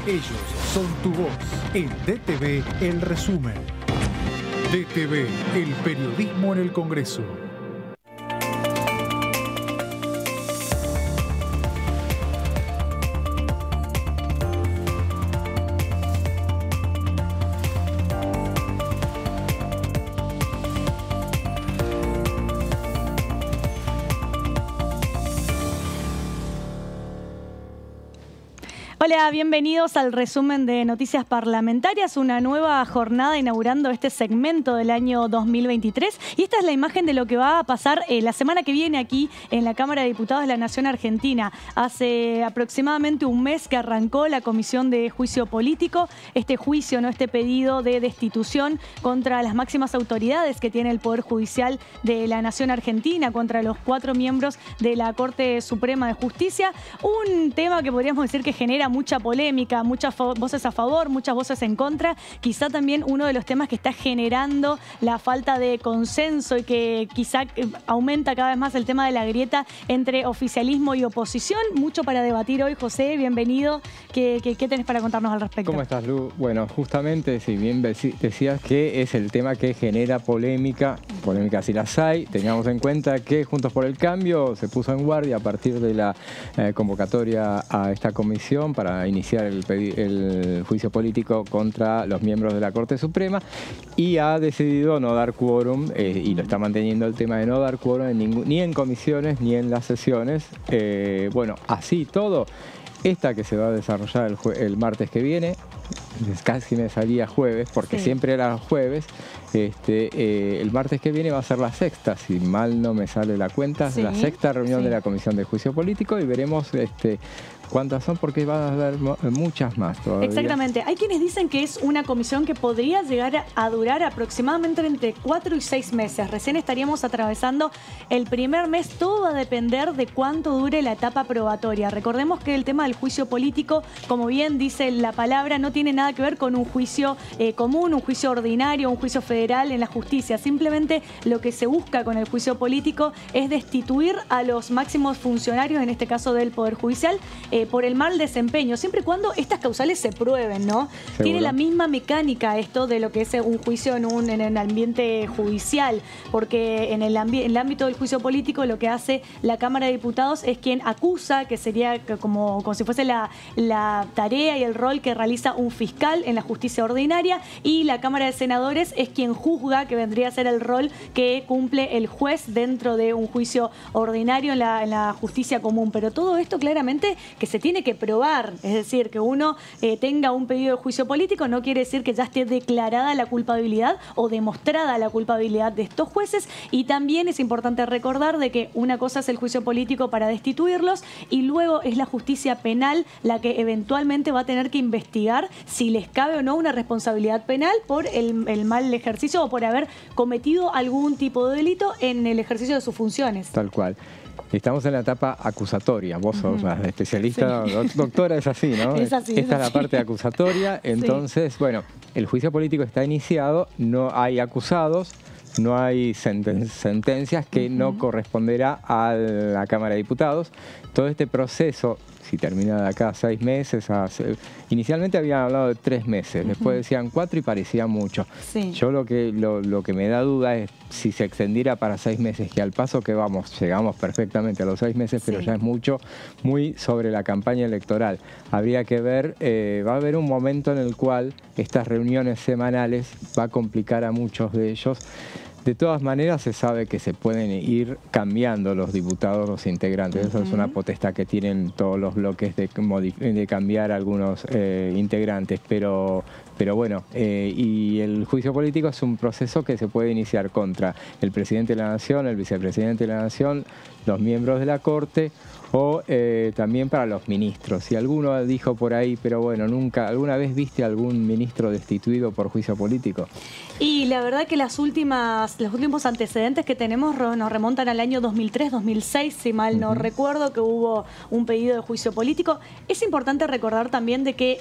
Ellos son tu voz. En DTV, el resumen. DTV, el periodismo en el Congreso. Hola, bienvenidos al resumen de Noticias Parlamentarias, una nueva jornada inaugurando este segmento del año 2023. Y esta es la imagen de lo que va a pasar la semana que viene aquí en la Cámara de Diputados de la Nación Argentina. Hace aproximadamente un mes que arrancó la Comisión de Juicio Político, este juicio, este pedido de destitución contra las máximas autoridades que tiene el Poder Judicial de la Nación Argentina, contra los 4 miembros de la Corte Suprema de Justicia. Un tema que podríamos decir que genera mucha polémica, muchas voces a favor, muchas voces en contra. Quizá también uno de los temas que está generando la falta de consenso y que quizá aumenta cada vez más el tema de la grieta entre oficialismo y oposición. Mucho para debatir hoy, José, bienvenido. ¿Qué tenés para contarnos al respecto? ¿Cómo estás, Lu? Bueno, justamente, si bien decías que es el tema que genera polémica si las hay, tengamos en cuenta que Juntos por el Cambio se puso en guardia a partir de la convocatoria a esta comisión para iniciar el juicio político contra los miembros de la Corte Suprema y ha decidido no dar quórum y lo está manteniendo el tema de no dar quórum ni en comisiones ni en las sesiones. Bueno, así todo, esta que se va a desarrollar el martes que viene, casi me salía jueves, porque sí, siempre era jueves. El martes que viene va a ser la sexta, si mal no me sale la cuenta, sí, la sexta reunión de la Comisión de Juicio Político y veremos cuántas son, porque va a haber muchas más todavía. Exactamente. Hay quienes dicen que es una comisión que podría llegar a durar aproximadamente entre 4 y 6 meses. Recién estaríamos atravesando el primer mes. Todo va a depender de cuánto dure la etapa probatoria. Recordemos que el tema del juicio político, como bien dice la palabra, no tiene nada que ver con un juicio común, un juicio ordinario, un juicio federal en la justicia. Simplemente lo que se busca con el juicio político es destituir a los máximos funcionarios, en este caso del Poder Judicial, por el mal desempeño, siempre y cuando estas causales se prueben, ¿no? ¿Seguro? Tiene la misma mecánica esto de lo que es un juicio en el ambiente judicial, porque en el ámbito del juicio político lo que hace la Cámara de Diputados es quien acusa, que sería como si fuese la tarea y el rol que realiza un fiscal en la justicia ordinaria, y la Cámara de Senadores es quien juzga, que vendría a ser el rol que cumple el juez dentro de un juicio ordinario en la justicia común. Pero todo esto claramente que se tiene que probar, es decir, que uno tenga un pedido de juicio político no quiere decir que ya esté declarada la culpabilidad o demostrada la culpabilidad de estos jueces. Y también es importante recordar de que una cosa es el juicio político para destituirlos y luego es la justicia penal la que eventualmente va a tener que investigar si les cabe o no una responsabilidad penal por el mal ejercicio o por haber cometido algún tipo de delito en el ejercicio de sus funciones. Tal cual. Estamos en la etapa acusatoria. Vos sos la especialista, sí. Doctora, es así, ¿no? Es así, Esta es la parte acusatoria. Entonces, sí, bueno, el juicio político está iniciado, no hay acusados, no hay sentencias, que no corresponderá a la Cámara de Diputados. Todo este proceso, si termina de acá 6 meses, inicialmente habían hablado de 3 meses, después decían 4 y parecía mucho. Sí. Yo lo que me da duda es si se extendiera para 6 meses, que al paso que vamos, llegamos perfectamente a los 6 meses, pero ya es mucho, muy sobre la campaña electoral. Habría que ver, va a haber un momento en el cual estas reuniones semanales va a complicar a muchos de ellos. De todas maneras, se sabe que se pueden ir cambiando los diputados, los integrantes. Eso es una potestad que tienen todos los bloques de cambiar algunos integrantes. Pero bueno, y el juicio político es un proceso que se puede iniciar contra el presidente de la Nación, el vicepresidente de la Nación, los miembros de la Corte o también para los ministros. Y alguno dijo por ahí, pero bueno, ¿alguna vez viste a algún ministro destituido por juicio político? Y la verdad que los últimos antecedentes que tenemos nos remontan al año 2003-2006, si mal no recuerdo, que hubo un pedido de juicio político. Es importante recordar también de que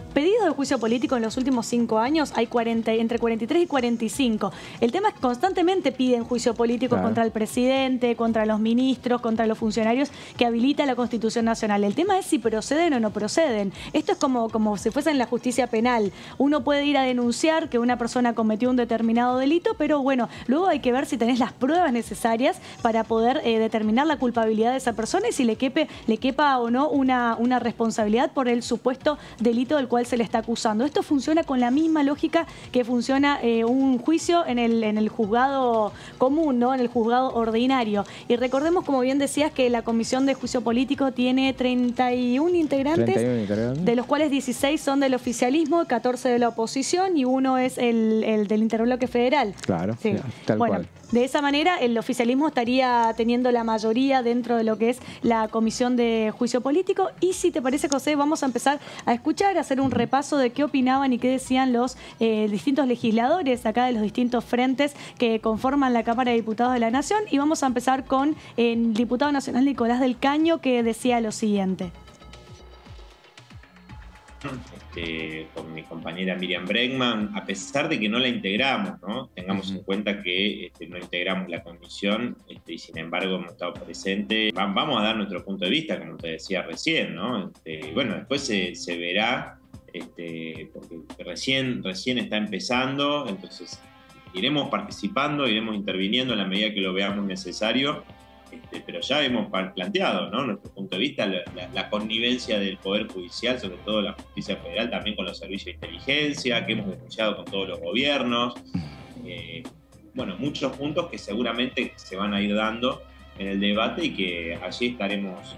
pedidos de juicio político en los últimos 5 años hay entre 43 y 45. El tema es que constantemente piden juicio político contra el presidente, contra los ministros, contra los funcionarios que habilita la Constitución Nacional. El tema es si proceden o no proceden. Esto es como si fuese en la justicia penal. Uno puede ir a denunciar que una persona cometió un determinado delito, pero bueno, luego hay que ver si tenés las pruebas necesarias para poder determinar la culpabilidad de esa persona y si le quepa o no una responsabilidad por el supuesto delito del cual se le está acusando. Esto funciona con la misma lógica que funciona un juicio en el juzgado común, ¿no? En el juzgado ordinario. Y recordemos, como bien decías, que la Comisión de Juicio Político tiene 31 integrantes, de los cuales 16 son del oficialismo, 14 de la oposición y uno es el del interbloque federal. Claro, sí, tal cual. De esa manera, el oficialismo estaría teniendo la mayoría dentro de lo que es la Comisión de Juicio Político. Y si te parece, José, vamos a empezar a escuchar, a hacer un repaso de qué opinaban y qué decían los distintos legisladores acá de los distintos frentes que conforman la Cámara de Diputados de la Nación. Y vamos a empezar con el diputado nacional Nicolás del Caño, que decía lo siguiente. Con mi compañera Miriam Bregman, a pesar de que no la integramos, ¿no? Tengamos en cuenta que no integramos la comisión y sin embargo hemos estado presentes. Vamos a dar nuestro punto de vista, como te decía recién, ¿no? Bueno, después se verá, porque recién está empezando, entonces iremos participando, iremos interviniendo en la medida que lo veamos necesario. Pero ya hemos planteado, ¿no? Nuestro punto de vista, la connivencia del Poder Judicial, sobre todo la Justicia Federal, también con los servicios de inteligencia, que hemos denunciado con todos los gobiernos. Bueno, muchos puntos que seguramente se van a ir dando en el debate y que allí estaremos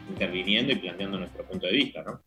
interviniendo y planteando nuestro punto de vista, ¿no?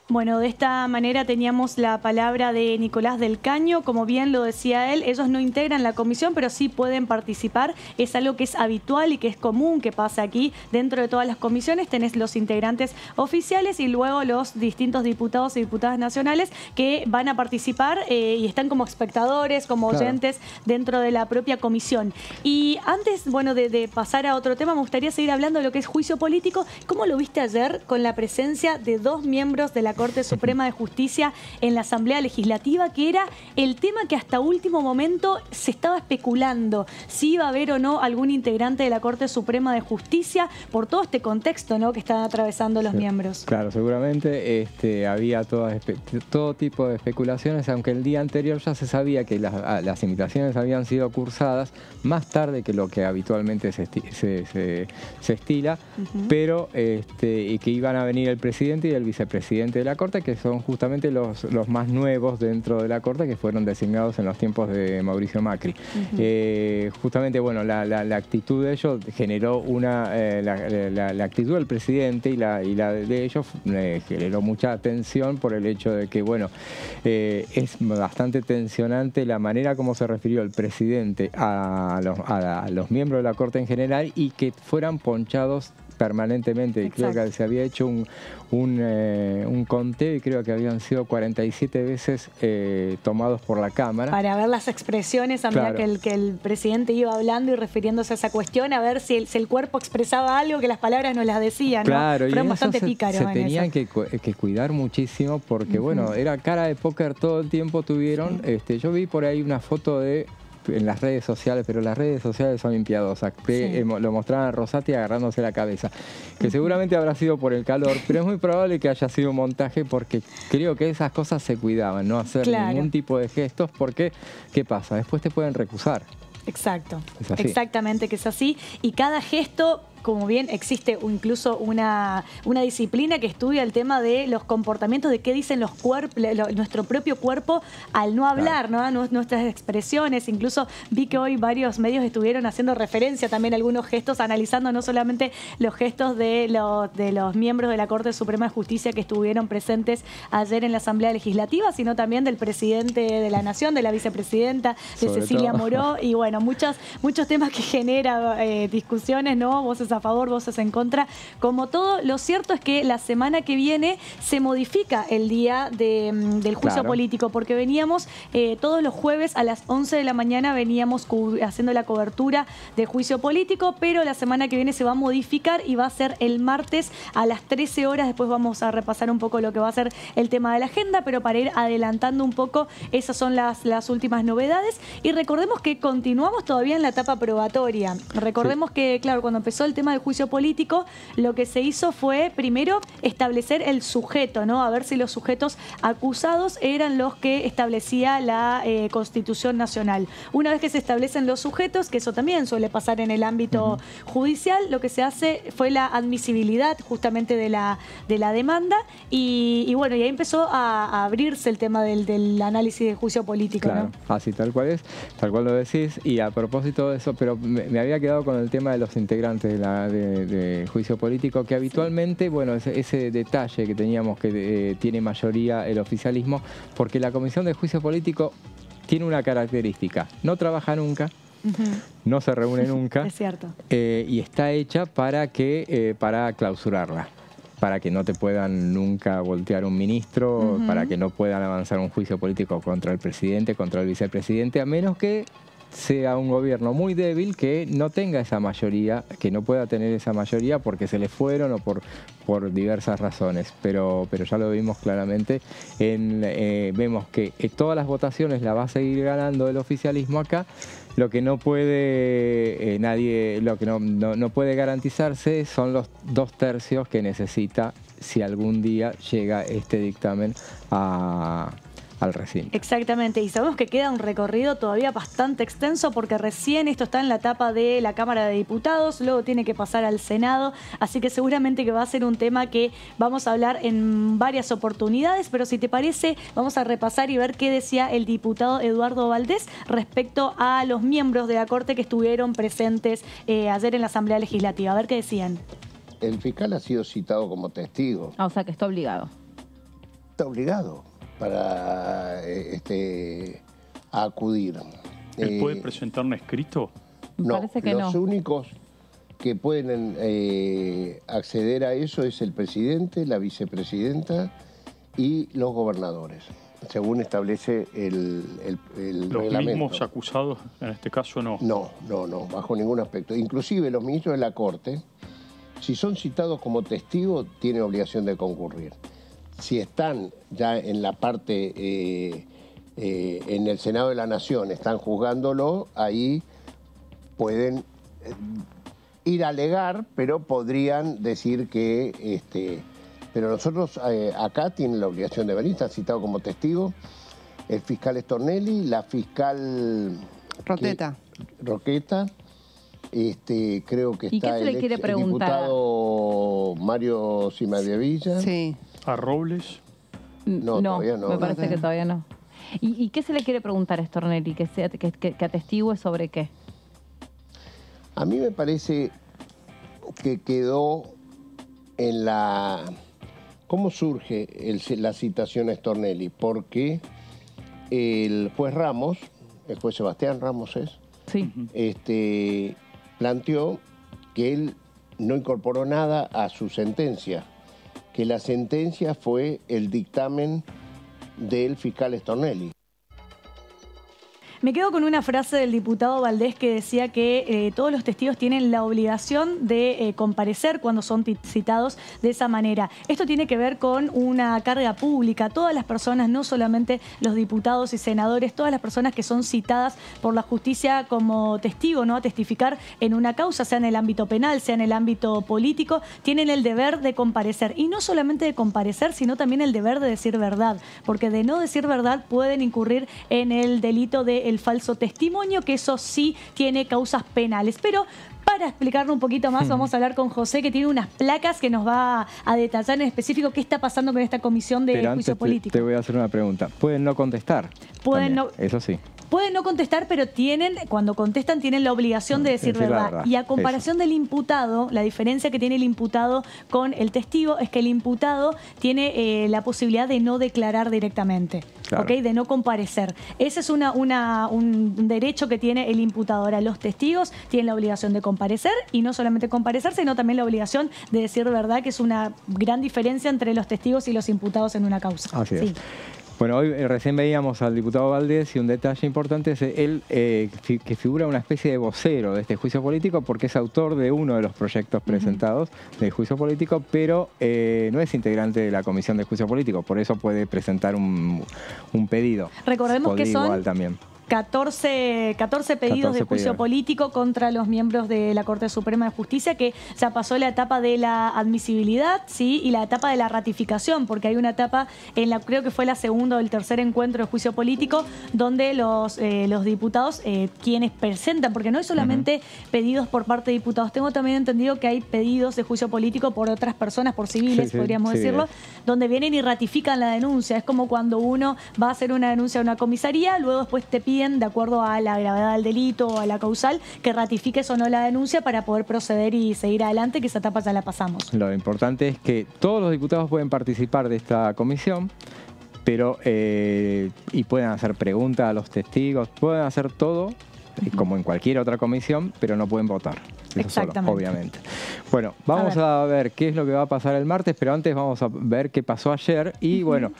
Bueno, de esta manera teníamos la palabra de Nicolás del Caño. Como bien lo decía él, ellos no integran la comisión, pero sí pueden participar. Es algo que es habitual y que es común que pase aquí. Dentro de todas las comisiones tenés los integrantes oficiales y luego los distintos diputados y diputadas nacionales que van a participar y están como espectadores, como oyentes dentro de la propia comisión. Y antes, bueno, de pasar a otro tema, me gustaría seguir hablando de lo que es juicio político. ¿Cómo lo viste ayer con la presencia de 2 miembros de la Corte Suprema de Justicia en la Asamblea Legislativa, que era el tema que hasta último momento se estaba especulando si iba a haber o no algún integrante de la Corte Suprema de Justicia por todo este contexto, ¿no?, que están atravesando los miembros? Claro, seguramente había todo tipo de especulaciones, aunque el día anterior ya se sabía que las invitaciones habían sido cursadas más tarde que lo que habitualmente se estila, pero y que iban a venir el presidente y el vicepresidente de la Corte, que son justamente los más nuevos dentro de la Corte, que fueron designados en los tiempos de Mauricio Macri. Justamente, bueno, la actitud de ellos generó la actitud del presidente y la de ellos generó mucha tensión por el hecho de que, bueno, es bastante tensionante la manera como se refirió el presidente a los miembros de la Corte en general y que fueran ponchados permanentemente. Creo que se había hecho un conteo y creo que habían sido 47 veces tomados por la Cámara. Para ver las expresiones a medida que el presidente iba hablando y refiriéndose a esa cuestión, a ver si el cuerpo expresaba algo que las palabras no las decían, ¿no? Claro, fueron bastante pícaros. Se tenían que cuidar muchísimo porque, bueno, era cara de póker todo el tiempo tuvieron. Yo vi por ahí una foto en las redes sociales, pero las redes sociales son impiadosas, que lo mostraban a Rosati agarrándose la cabeza, que seguramente habrá sido por el calor, pero es muy probable que haya sido un montaje porque creo que esas cosas se cuidaban, no hacer ningún tipo de gestos, porque ¿qué pasa? Después te pueden recusar. Exacto, exactamente que es así, y cada gesto como bien existe incluso una disciplina que estudia el tema de los comportamientos, de qué dicen nuestro propio cuerpo al no hablar, ¿no? Nuestras expresiones. Incluso vi que hoy varios medios estuvieron haciendo referencia también a algunos gestos, analizando no solamente los gestos de los miembros de la Corte Suprema de Justicia que estuvieron presentes ayer en la Asamblea Legislativa, sino también del presidente de la Nación, de la vicepresidenta, de Cecilia Moró, y bueno, muchos temas que genera discusiones, ¿no? Voces voces a favor, voces en contra, como todo. Lo cierto es que la semana que viene se modifica el día del juicio político, porque veníamos todos los jueves a las 11 de la mañana veníamos haciendo la cobertura de juicio político, pero la semana que viene se va a modificar y va a ser el martes a las 13 horas. Después vamos a repasar un poco lo que va a ser el tema de la agenda, pero para ir adelantando un poco, esas son las últimas novedades. Y recordemos que continuamos todavía en la etapa probatoria. Recordemos que, claro, cuando empezó el tema del juicio político, lo que se hizo fue primero establecer el sujeto, ¿no? A ver si los sujetos acusados eran los que establecía la Constitución Nacional. Una vez que se establecen los sujetos, que eso también suele pasar en el ámbito judicial, lo que se hace fue la admisibilidad justamente de la demanda y bueno, y ahí empezó a abrirse el tema del análisis del juicio político. Claro, ¿no? Así tal cual es, tal cual lo decís. Y a propósito de eso, pero me había quedado con el tema de los integrantes de juicio político, que habitualmente, bueno, ese detalle que teníamos que tiene mayoría el oficialismo, porque la Comisión de Juicio Político tiene una característica: no trabaja nunca, no se reúne nunca. Es cierto. Y está hecha para clausurarla, para que no te puedan nunca voltear un ministro, para que no puedan avanzar un juicio político contra el presidente, contra el vicepresidente, a menos que sea un gobierno muy débil que no tenga esa mayoría, que no pueda tener esa mayoría porque se le fueron o por diversas razones. Pero ya lo vimos claramente. Vemos que todas las votaciones las va a seguir ganando el oficialismo acá. Lo que no puede no puede garantizarse son los 2/3 que necesita si algún día llega este dictamen al recinto. Exactamente, y sabemos que queda un recorrido todavía bastante extenso porque recién esto está en la etapa de la Cámara de Diputados, luego tiene que pasar al Senado, así que seguramente que va a ser un tema que vamos a hablar en varias oportunidades, pero si te parece vamos a repasar y ver qué decía el diputado Eduardo Valdés respecto a los miembros de la Corte que estuvieron presentes ayer en la Asamblea Legislativa. A ver qué decían. El fiscal ha sido citado como testigo. O sea que está obligado. Está obligado para a acudir. ¿Él puede presentar un escrito? No, parece que los únicos que pueden acceder a eso es el presidente, la vicepresidenta y los gobernadores, según establece el ¿Los reglamento. mismos acusados en este caso no? No, bajo ningún aspecto. Inclusive los ministros de la Corte, si son citados como testigos, tienen obligación de concurrir. Si están ya en la parte, en el Senado de la Nación, están juzgándolo, ahí pueden ir a alegar, pero podrían decir que... pero nosotros acá tienen la obligación de venir, están citados como testigos el fiscal Stornelli, la fiscal... Roqueta. Creo que está el diputado Mario Cimadevilla. Sí. ¿A Robles? No, todavía no. Me parece que todavía no. ¿Y qué se le quiere preguntar a Stornelli? ¿Que atestigue sobre qué? A mí me parece que quedó en la... ¿Cómo surge la citación a Stornelli? Porque el juez Ramos, el juez Sebastián Ramos planteó que él no incorporó nada a su sentencia, que la sentencia fue el dictamen del fiscal Stornelli. Me quedo con una frase del diputado Valdés que decía que todos los testigos tienen la obligación de comparecer cuando son citados de esa manera. Esto tiene que ver con una carga pública. Todas las personas, no solamente los diputados y senadores, todas las personas que son citadas por la justicia como testigo, ¿no? A testificar en una causa, sea en el ámbito penal, sea en el ámbito político, tienen el deber de comparecer. Y no solamente de comparecer, sino también el deber de decir verdad. Porque de no decir verdad pueden incurrir en el delito de el falso testimonio, que eso sí tiene causas penales. Pero para explicarlo un poquito más, vamos a hablar con José, que tiene unas placas que nos va a detallar en específico qué está pasando con esta comisión de juicio político. Te voy a hacer una pregunta. ¿Pueden no contestar? Pueden no, eso sí. Pueden no contestar, pero cuando contestan tienen la obligación de decir verdad. Y a comparación del imputado, la diferencia que tiene el imputado con el testigo es que el imputado tiene la posibilidad de no declarar directamente. Claro. ¿ok? De no comparecer. Ese es un derecho que tiene el imputado. Ahora, los testigos tienen la obligación de comparecer, y no solamente comparecer, sino también la obligación de decir verdad, que es una gran diferencia entre los testigos y los imputados en una causa. Así es. Sí. Bueno, hoy recién veíamos al diputado Valdés, y un detalle importante es él que figura una especie de vocero de este juicio político, porque es autor de uno de los proyectos presentados del juicio político, pero no es integrante de la comisión de juicio político, por eso puede presentar un pedido. Recordemos que son igual también 14 pedidos de juicio político contra los miembros de la Corte Suprema de Justicia, que ya pasó la etapa de la admisibilidad, ¿sí? Y la etapa de la ratificación, porque hay una etapa en la, creo que fue la segunda o el tercer encuentro de juicio político, donde los diputados, quienes presentan, porque no hay solamente pedidos por parte de diputados, tengo también entendido que hay pedidos de juicio político por otras personas, por civiles, podríamos decirlo, donde vienen y ratifican la denuncia. Es como cuando uno va a hacer una denuncia a una comisaría, luego después te piden, de acuerdo a la gravedad del delito o a la causal, que ratifiques o no la denuncia para poder proceder y seguir adelante, que esa etapa ya la pasamos. Lo importante es que todos los diputados pueden participar de esta comisión, pero y pueden hacer preguntas a los testigos, pueden hacer todo, como en cualquier otra comisión, pero no pueden votar. Eso Exactamente. Solo, obviamente. Bueno, vamos a ver qué es lo que va a pasar el martes, pero antes vamos a ver qué pasó ayer. Y bueno,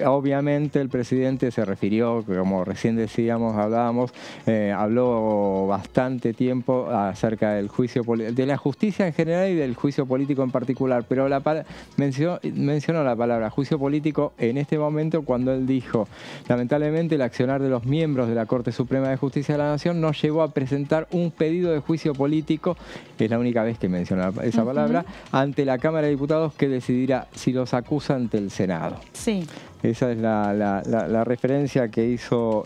obviamente el presidente se refirió, como recién decíamos, habló bastante tiempo acerca del juicio de la justicia en general y del juicio político en particular, pero mencionó la palabra juicio político en este momento cuando él dijo: lamentablemente el accionar de los miembros de la Corte Suprema de Justicia de la Nación nos llevó a presentar un pedido de juicio político, es la única vez que menciona esa palabra, ante la Cámara de Diputados, que decidirá si los acusa ante el Senado. Sí. Esa es la referencia que hizo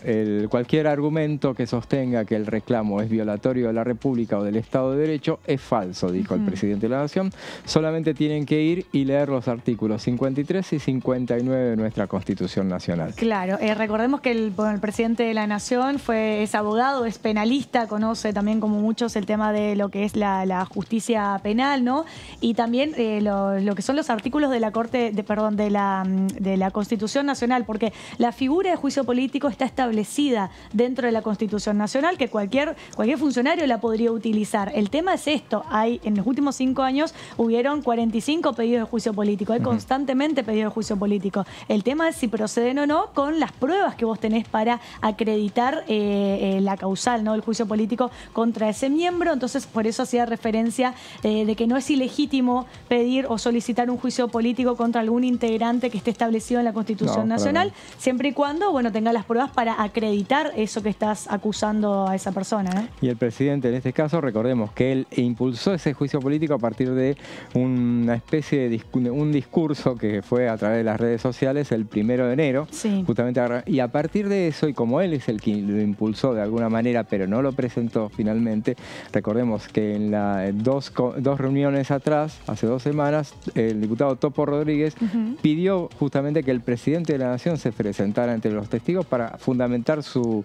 cualquier argumento que sostenga que el reclamo es violatorio de la República o del Estado de Derecho es falso, dijo el presidente de la Nación. Solamente tienen que ir y leer los artículos 53 y 59 de nuestra Constitución Nacional. Claro, recordemos que el presidente de la Nación es abogado, es penalista, conoce también como muchos el tema de lo que es la justicia penal, ¿no? Y también lo que son los artículos de la Corte, de la Constitución Nacional, porque la figura de juicio político está establecida dentro de la Constitución Nacional, que cualquier funcionario la podría utilizar. El tema es esto: en los últimos 5 años hubieron 45 pedidos de juicio político, hay constantemente pedidos de juicio político. El tema es si proceden o no con las pruebas que vos tenés para acreditar la causal, ¿no? El juicio político contra ese miembro. Entonces, por eso hacía referencia de que no es ilegítimo pedir o solicitar un juicio político contra algún integrante que esté establecido en la Constitución Nacional, siempre y cuando, bueno, tenga las pruebas para acreditar eso que estás acusando a esa persona, ¿no? Y el presidente, en este caso, recordemos que él impulsó ese juicio político a partir de una especie de un discurso que fue a través de las redes sociales el 1 de enero, justamente, y a partir de eso, y como él es el que lo impulsó de alguna manera, pero no lo presentó finalmente, recordemos que en dos reuniones atrás, hace 2 semanas, el diputado Topo Rodríguez pidió justamente que el presidente de la Nación se presentara entre los testigos para fundamentar su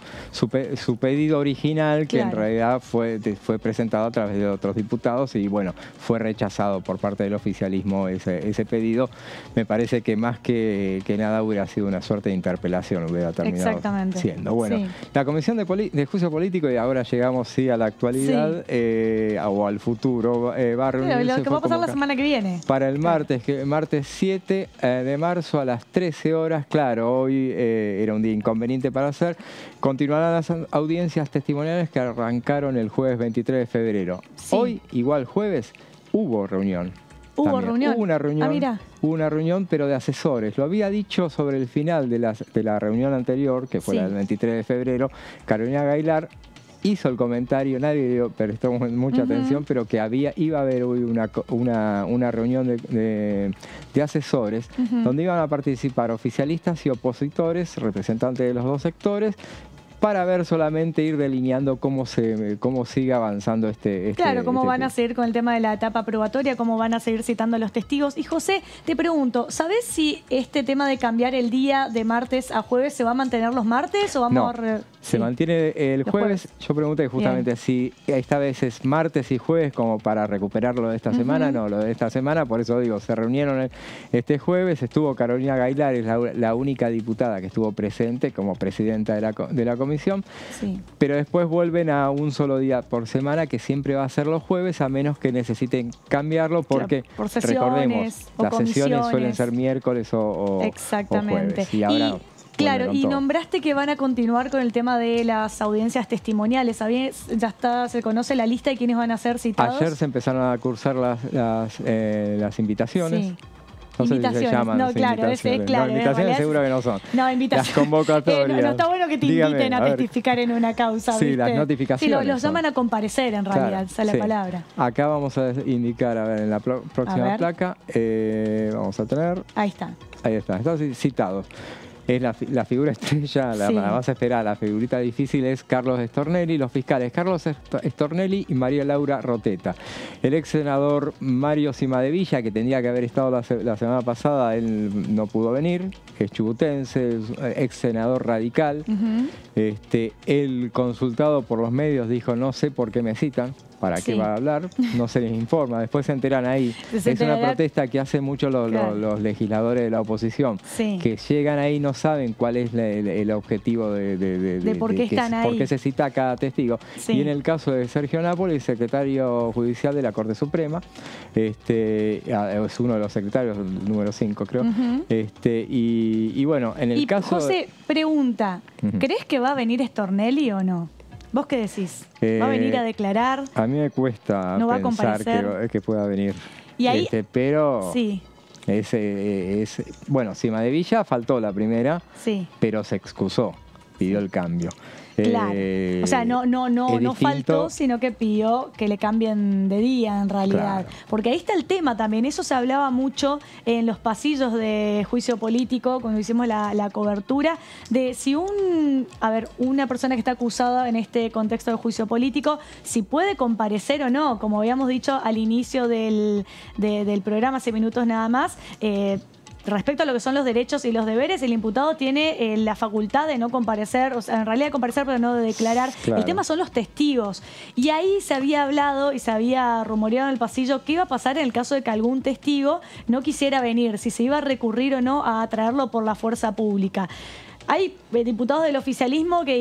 pedido original, que en realidad fue presentado a través de otros diputados, y bueno, fue rechazado por parte del oficialismo ese pedido. Me parece que más que nada hubiera sido una suerte de interpelación, hubiera terminado siendo. Bueno, la Comisión de Juicio Político, y ahora llegamos a la actualidad o al futuro, va a reunirse. Lo que va a pasar la semana que viene. Para el martes 7 de marzo a las 13 horas, claro, hoy era un día inconveniente para hacer. Continuarán las audiencias testimoniales que arrancaron el jueves 23 de febrero. Hoy, igual jueves, hubo reunión. Hubo una reunión. Hubo una reunión, pero de asesores. Lo había dicho sobre el final de la reunión anterior, que fue la del 23 de febrero, Carolina Gaylar hizo el comentario, nadie prestó mucha atención, pero que iba a haber hoy una reunión de asesores donde iban a participar oficialistas y opositores, representantes de los dos sectores, para ver solamente ir delineando cómo sigue avanzando Claro, cómo van a seguir con el tema de la etapa probatoria, cómo van a seguir citando a los testigos. Y José, te pregunto, ¿sabés si este tema de cambiar el día de martes a jueves se va a mantener los martes o vamos Se mantiene el jueves. Yo pregunté justamente si esta vez es martes y jueves como para recuperar lo de esta semana. No, lo de esta semana, por eso digo, se reunieron este jueves. Estuvo Carolina Gaylar, es la única diputada que estuvo presente como presidenta de la comisión. Sí. Pero después vuelven a un solo día por semana, que siempre va a ser los jueves, a menos que necesiten cambiarlo, porque por sesiones, recordemos, las sesiones suelen ser miércoles o jueves. Y ahora... Claro, y nombraste que van a continuar con el tema de las audiencias testimoniales. Ya se conoce la lista de quiénes van a ser citados. Ayer se empezaron a cursar las invitaciones. Sí. No sé si se llaman. No, claro, invitaciones. No, invitaciones seguro que no son. No, invitaciones. Las convocatorias. No está bueno que te inviten a testificar en una causa. Sí, ¿viste? las notificaciones. Sí, los llaman a comparecer en realidad, esa es la palabra. Acá vamos a indicar, a ver, en la próxima placa, vamos a tener... Ahí está. Ahí está, están citados. Es la figura estrella, la más esperada, la figurita difícil es Carlos Stornelli, los fiscales Carlos Stornelli y María Laura Roteta. El ex senador Mario Cimadevilla, que tendría que haber estado la semana pasada, él no pudo venir, es chubutense, ex senador radical. Él, consultado por los medios, dijo: no sé por qué me citan. ¿Para qué va a hablar? No se les informa. Después se enteran ahí. Es una protesta que hacen mucho los legisladores de la oposición. Sí. Que llegan ahí y no saben cuál es el objetivo de por qué están ahí. Por qué se cita a cada testigo. Sí. Y en el caso de Sergio Napoli, secretario judicial de la Corte Suprema, es uno de los secretarios, número 5 creo. Y bueno, en el caso... José, pregunta, ¿crees que va a venir Stornelli o no? ¿Vos qué decís? ¿Va a venir a declarar? A mí me cuesta pensar que pueda venir. ¿Y ahí? Pero sí. Bueno, Cimadevilla faltó la primera, pero se excusó, pidió el cambio. Claro. O sea, no faltó, sino que pidió que le cambien de día, en realidad. Claro. Porque ahí está el tema también. Eso se hablaba mucho en los pasillos de juicio político, cuando hicimos la cobertura, de si una persona que está acusada en este contexto de juicio político, si puede comparecer o no. Como habíamos dicho al inicio del programa, hace minutos nada más, respecto a lo que son los derechos y los deberes, el imputado tiene la facultad de no comparecer, o sea, en realidad de comparecer, pero no de declarar. Claro. El tema son los testigos. Y ahí se había hablado y se había rumoreado en el pasillo qué iba a pasar en el caso de que algún testigo no quisiera venir, si se iba a recurrir o no a traerlo por la fuerza pública. Hay diputados del oficialismo que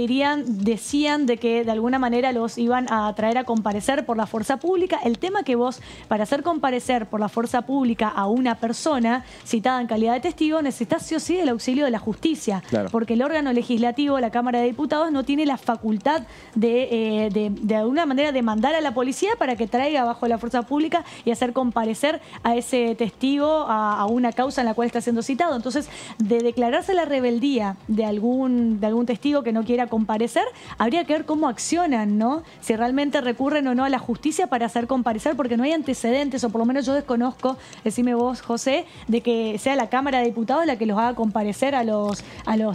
decían de que de alguna manera los iban a traer a comparecer por la fuerza pública. El tema que vos, para hacer comparecer por la fuerza pública a una persona citada en calidad de testigo, necesitas sí o sí el auxilio de la justicia. Claro. Porque el órgano legislativo, la Cámara de Diputados, no tiene la facultad de alguna manera de mandar a la policía para que traiga bajo la fuerza pública y hacer comparecer a ese testigo a una causa en la cual está siendo citado. Entonces, de declararse la rebeldía de algún testigo que no quiera comparecer, habría que ver cómo accionan, ¿no? Si realmente recurren o no a la justicia para hacer comparecer, porque no hay antecedentes, o por lo menos yo desconozco, decime vos, José, de que sea la Cámara de Diputados la que los haga comparecer a los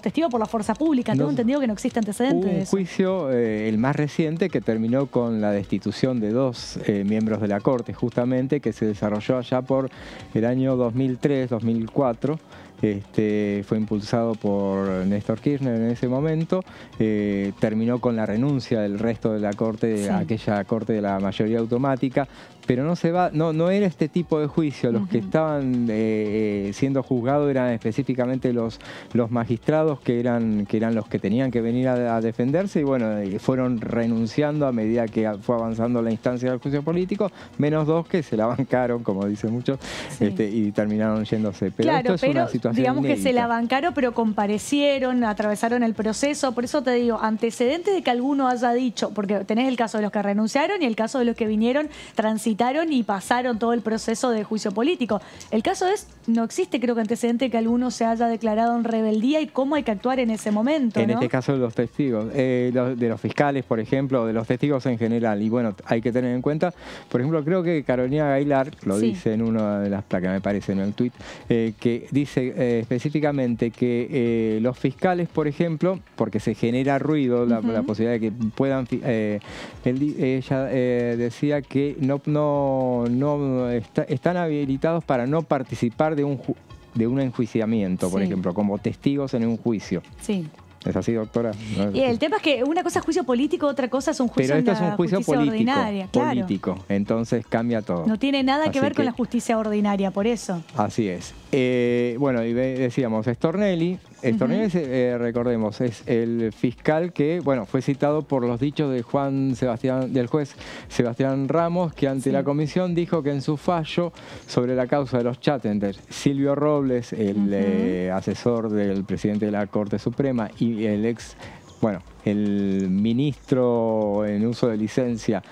testigos por la fuerza pública. Tengo entendido que no existe antecedentes de eso. Un juicio, el más reciente, que terminó con la destitución de 2 miembros de la Corte, justamente, que se desarrolló allá por el año 2003-2004. Fue impulsado por Néstor Kirchner en ese momento, terminó con la renuncia del resto de la Corte, aquella Corte de la mayoría automática, pero no era este tipo de juicio. Los que estaban siendo juzgados eran específicamente los magistrados que eran los que tenían que venir a defenderse, y bueno, fueron renunciando a medida que fue avanzando la instancia del juicio político, menos 2 que se la bancaron, como dicen muchos, y terminaron yéndose. Pero claro, esto es una situación digamos inédita. Que se la bancaron, pero comparecieron, atravesaron el proceso. Por eso te digo, antecedentes de que alguno haya dicho, porque tenés el caso de los que renunciaron y el caso de los que vinieron, transitaron y pasaron todo el proceso de juicio político. El caso no existe, creo que antecedente de que alguno se haya declarado en rebeldía y cómo hay que actuar en ese momento, En ¿no? este caso de los testigos, de los fiscales, por ejemplo, de los testigos en general. Y bueno, hay que tener en cuenta, por ejemplo, creo que Carolina Gaylar lo dice en una de las placas, me parece, en el tuit, que dice específicamente que los fiscales, por ejemplo, porque se genera ruido, la posibilidad de que puedan... ella decía que están habilitados para no participar de un enjuiciamiento, por ejemplo, como testigos en un juicio. Sí. ¿Es así, doctora? Y el tema es que una cosa es juicio político, otra cosa es un juicio Pero esto es un juicio ordinaria. Político, entonces cambia todo. No tiene nada que ver con la justicia ordinaria, por eso. Así es. Bueno, y decíamos, Stornelli, recordemos, es el fiscal que, bueno, fue citado por los dichos de del juez Sebastián Ramos, que ante la comisión dijo que en su fallo sobre la causa de los chats entre Silvio Robles, el asesor del presidente de la Corte Suprema, y el ministro en uso de licencia,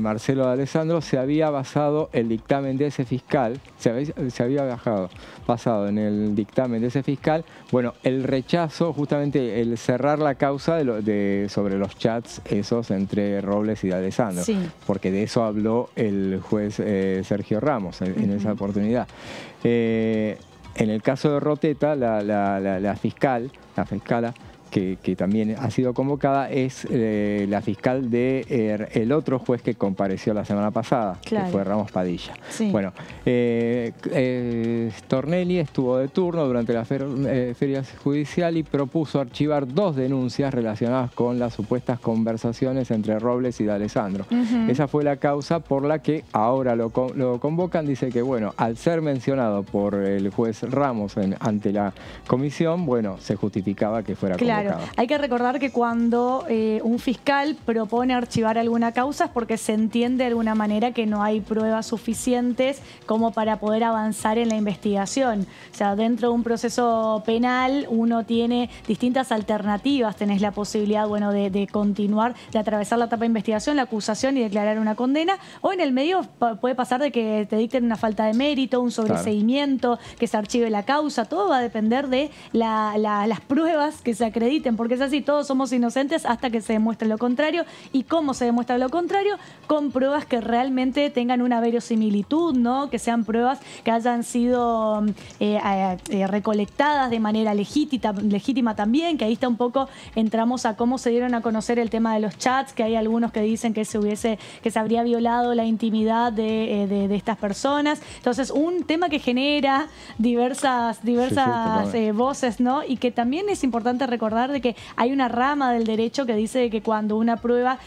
Marcelo D'Alessandro, se había basado el dictamen de ese fiscal, se había basado en el dictamen de ese fiscal, bueno, el rechazo, justamente el cerrar la causa sobre los chats esos entre Robles y D'Alessandro, porque de eso habló el juez Sergio Ramos en esa oportunidad. En el caso de Roteta, la fiscala, que también ha sido convocada, es la fiscal de el otro juez que compareció la semana pasada, que fue Ramos Padilla. Bueno, Stornelli estuvo de turno durante la feria judicial y propuso archivar 2 denuncias relacionadas con las supuestas conversaciones entre Robles y D'Alessandro. Esa fue la causa por la que ahora lo convocan. Dice que, bueno, al ser mencionado por el juez Ramos ante la comisión, bueno, se justificaba que fuera convocado. Claro, hay que recordar que cuando un fiscal propone archivar alguna causa es porque se entiende de alguna manera que no hay pruebas suficientes como para poder avanzar en la investigación. O sea, dentro de un proceso penal uno tiene distintas alternativas. Tenés la posibilidad, bueno, de continuar, de atravesar la etapa de investigación, la acusación y declarar una condena. O en el medio puede pasar de que te dicten una falta de mérito, un sobreseimiento, que se archive la causa. Todo va a depender de las pruebas que se acrediten, porque es así, todos somos inocentes hasta que se demuestre lo contrario. ¿Y cómo se demuestra lo contrario? Con pruebas que realmente tengan una verosimilitud, ¿no? Que sean pruebas que hayan sido recolectadas de manera legítima también, que ahí está un poco, entramos a cómo se dieron a conocer el tema de los chats, que hay algunos que dicen que se habría violado la intimidad de estas personas. Entonces, un tema que genera diversas voces, ¿no? Y que también es importante recordar de que hay una rama del derecho que dice que cuando una prueba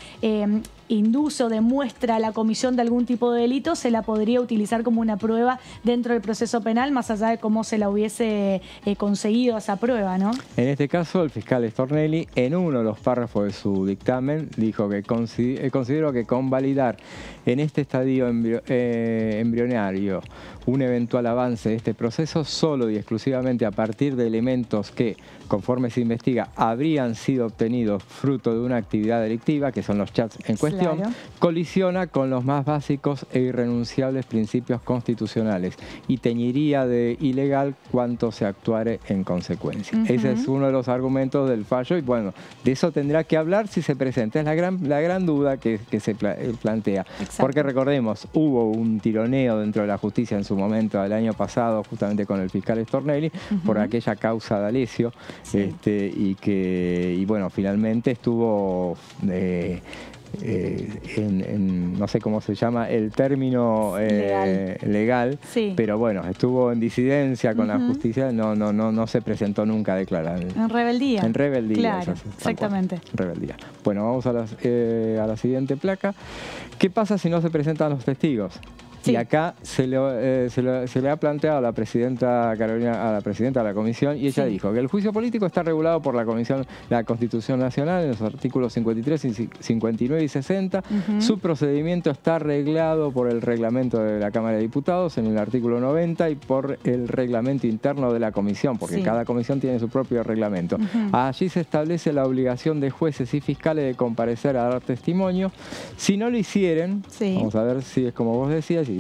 induce o demuestra la comisión de algún tipo de delito, se la podría utilizar como una prueba dentro del proceso penal, más allá de cómo se la hubiese conseguido esa prueba, ¿no? En este caso, el fiscal Stornelli, en uno de los párrafos de su dictamen, dijo que considero que convalidar en este estadio embrionario un eventual avance de este proceso solo y exclusivamente a partir de elementos que, conforme se investiga, habrían sido obtenidos fruto de una actividad delictiva, que son los chats en cuestión, colisiona con los más básicos e irrenunciables principios constitucionales y teñiría de ilegal cuanto se actuare en consecuencia. Ese es uno de los argumentos del fallo y, bueno, de eso tendrá que hablar si se presenta. Es la gran duda que se plantea. Porque recordemos, hubo un tironeo dentro de la justicia en su momento, el año pasado, justamente con el fiscal Stornelli, por aquella causa de Alessio, y bueno, finalmente estuvo no sé cómo se llama el término legal, pero bueno, estuvo en disidencia con la justicia, no se presentó nunca a declarar. En rebeldía. En rebeldía. Claro, exactamente. Rebeldía. Bueno, vamos a la siguiente placa. ¿Qué pasa si no se presentan los testigos? Y acá se le ha planteado a la presidenta Carolina, a la presidenta de la comisión, y ella dijo que el juicio político está regulado por la Constitución Nacional en los artículos 53, 59 y 60. Su procedimiento está reglado por el reglamento de la Cámara de Diputados en el artículo 90 y por el reglamento interno de la comisión, porque cada comisión tiene su propio reglamento. Allí se establece la obligación de jueces y fiscales de comparecer a dar testimonio. Si no lo hicieren, vamos a ver si es como vos decías,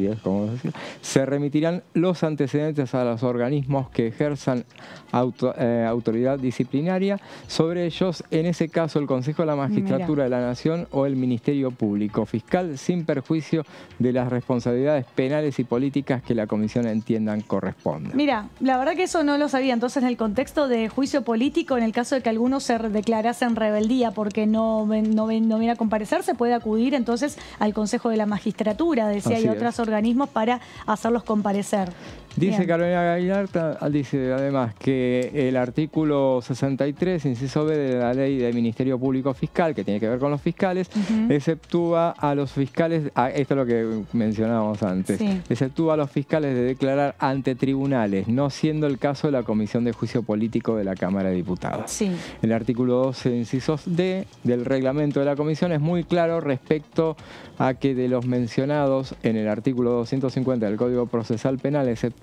se remitirán los antecedentes a los organismos que ejerzan autoridad disciplinaria sobre ellos, en ese caso el Consejo de la Magistratura de la Nación o el Ministerio Público Fiscal, sin perjuicio de las responsabilidades penales y políticas que la comisión entiendan correspondan. Mira, la verdad que eso no lo sabía. Entonces, en el contexto de juicio político, en el caso de que algunos se declarasen rebeldía porque no viene a comparecer, se puede acudir entonces al Consejo de la Magistratura, decía, y otros organismos para hacerlos comparecer. Dice Bien. Carolina Gaillarta, dice además que el artículo 63, inciso B de la Ley del Ministerio Público Fiscal, que tiene que ver con los fiscales, exceptúa a los fiscales, esto es lo que mencionábamos antes, exceptúa a los fiscales de declarar ante tribunales, no siendo el caso de la Comisión de Juicio Político de la Cámara de Diputados. Sí. El artículo 12, incisos D, del reglamento de la comisión es muy claro respecto a que de los mencionados en el artículo 250 del Código Procesal Penal, exceptuados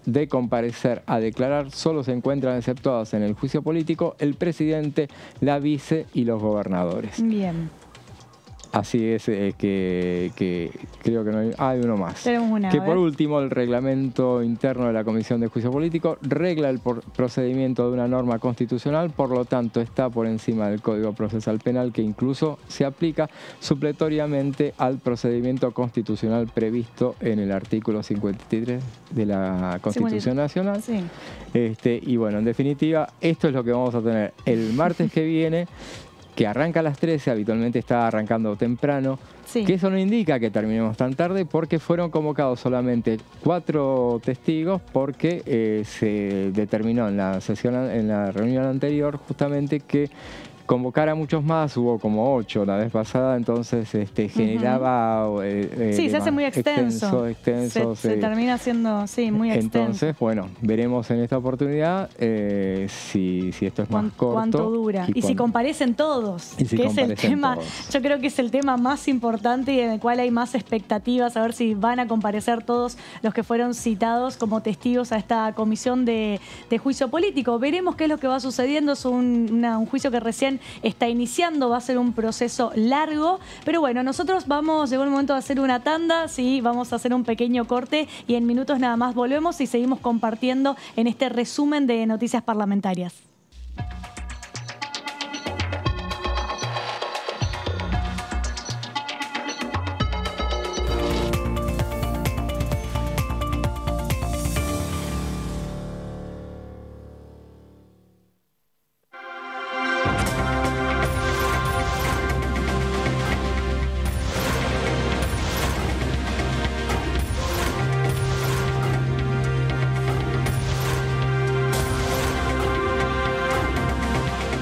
de comparecer a declarar, solo se encuentran exceptuados en el juicio político el presidente, la vice y los gobernadores. Bien. Así es que creo que no hay uno más. Tenemos una, que por último, el reglamento interno de la Comisión de Juicio Político regla el procedimiento de una norma constitucional, por lo tanto está por encima del Código Procesal Penal, que incluso se aplica supletoriamente al procedimiento constitucional previsto en el artículo 53 de la Constitución Nacional. Sí. Y bueno, en definitiva, esto es lo que vamos a tener el martes que viene, que arranca a las 13, habitualmente está arrancando temprano, que eso no indica que terminemos tan tarde, porque fueron convocados solamente 4 testigos, porque se determinó en la reunión anterior justamente que convocar a muchos más, hubo como 8 la vez pasada, entonces generaba... se hace muy extenso. Se termina siendo, muy extenso. Entonces, bueno, veremos en esta oportunidad si esto es más corto. ¿Cuánto dura? Y si comparecen todos, que es el tema, yo creo que es el tema más importante y en el cual hay más expectativas, a ver si van a comparecer todos los que fueron citados como testigos a esta comisión de juicio político. Veremos qué es lo que va sucediendo, es un juicio que recién está iniciando, va a ser un proceso largo, pero bueno, nosotros llegó el momento de hacer una tanda, vamos a hacer un pequeño corte y en minutos nada más volvemos y seguimos compartiendo en este resumen de noticias parlamentarias.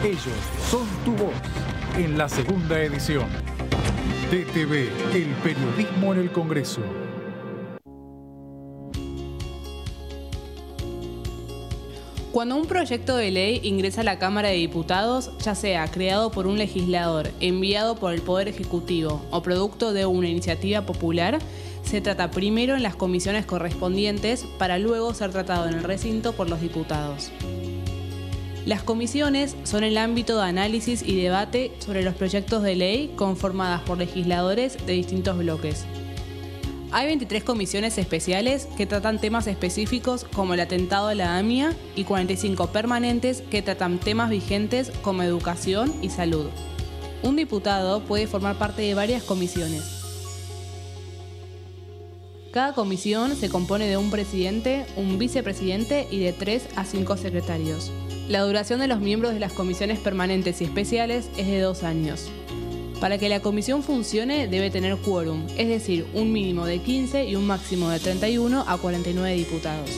Ellos son tu voz en la segunda edición. DTV, el periodismo en el Congreso. Cuando un proyecto de ley ingresa a la Cámara de Diputados, ya sea creado por un legislador, enviado por el Poder Ejecutivo o producto de una iniciativa popular, se trata primero en las comisiones correspondientes para luego ser tratado en el recinto por los diputados. Las comisiones son el ámbito de análisis y debate sobre los proyectos de ley conformadas por legisladores de distintos bloques. Hay 23 comisiones especiales que tratan temas específicos como el atentado a la AMIA y 45 permanentes que tratan temas vigentes como educación y salud. Un diputado puede formar parte de varias comisiones. Cada comisión se compone de un presidente, un vicepresidente y de 3 a 5 secretarios. La duración de los miembros de las comisiones permanentes y especiales es de 2 años. Para que la comisión funcione debe tener quórum, es decir, un mínimo de 15 y un máximo de 31 a 49 diputados.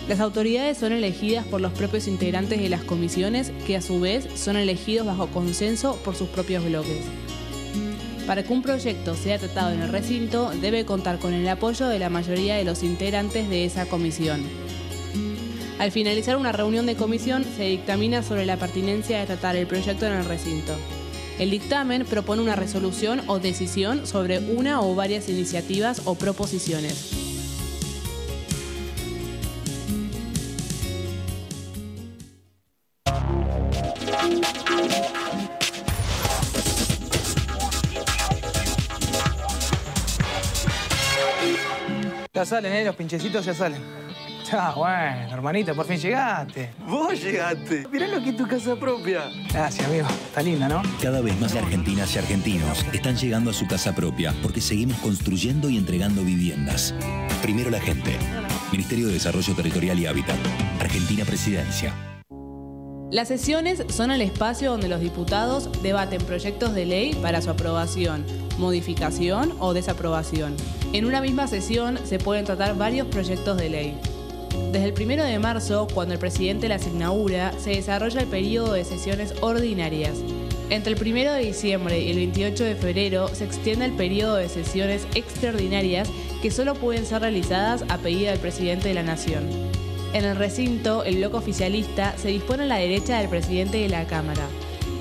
Las autoridades son elegidas por los propios integrantes de las comisiones, que a su vez son elegidos bajo consenso por sus propios bloques. Para que un proyecto sea tratado en el recinto, debe contar con el apoyo de la mayoría de los integrantes de esa comisión. Al finalizar una reunión de comisión, se dictamina sobre la pertinencia de tratar el proyecto en el recinto. El dictamen propone una resolución o decisión sobre una o varias iniciativas o proposiciones. Ya salen, los pinchecitos ya salen. Bueno, hermanita, por fin llegaste. Vos llegaste. Mirá lo que es tu casa propia. Gracias, amigo. Está linda, ¿no? Cada vez más argentinas y argentinos están llegando a su casa propia porque seguimos construyendo y entregando viviendas. Primero la gente. Ministerio de Desarrollo Territorial y Hábitat. Argentina Presidencia. Las sesiones son el espacio donde los diputados debaten proyectos de ley para su aprobación, modificación o desaprobación. En una misma sesión se pueden tratar varios proyectos de ley. Desde el 1 de marzo, cuando el presidente las inaugura, se desarrolla el periodo de sesiones ordinarias. Entre el 1 de diciembre y el 28 de febrero se extiende el periodo de sesiones extraordinarias que solo pueden ser realizadas a pedido del presidente de la Nación. En el recinto, el bloque oficialista se dispone a la derecha del presidente de la Cámara,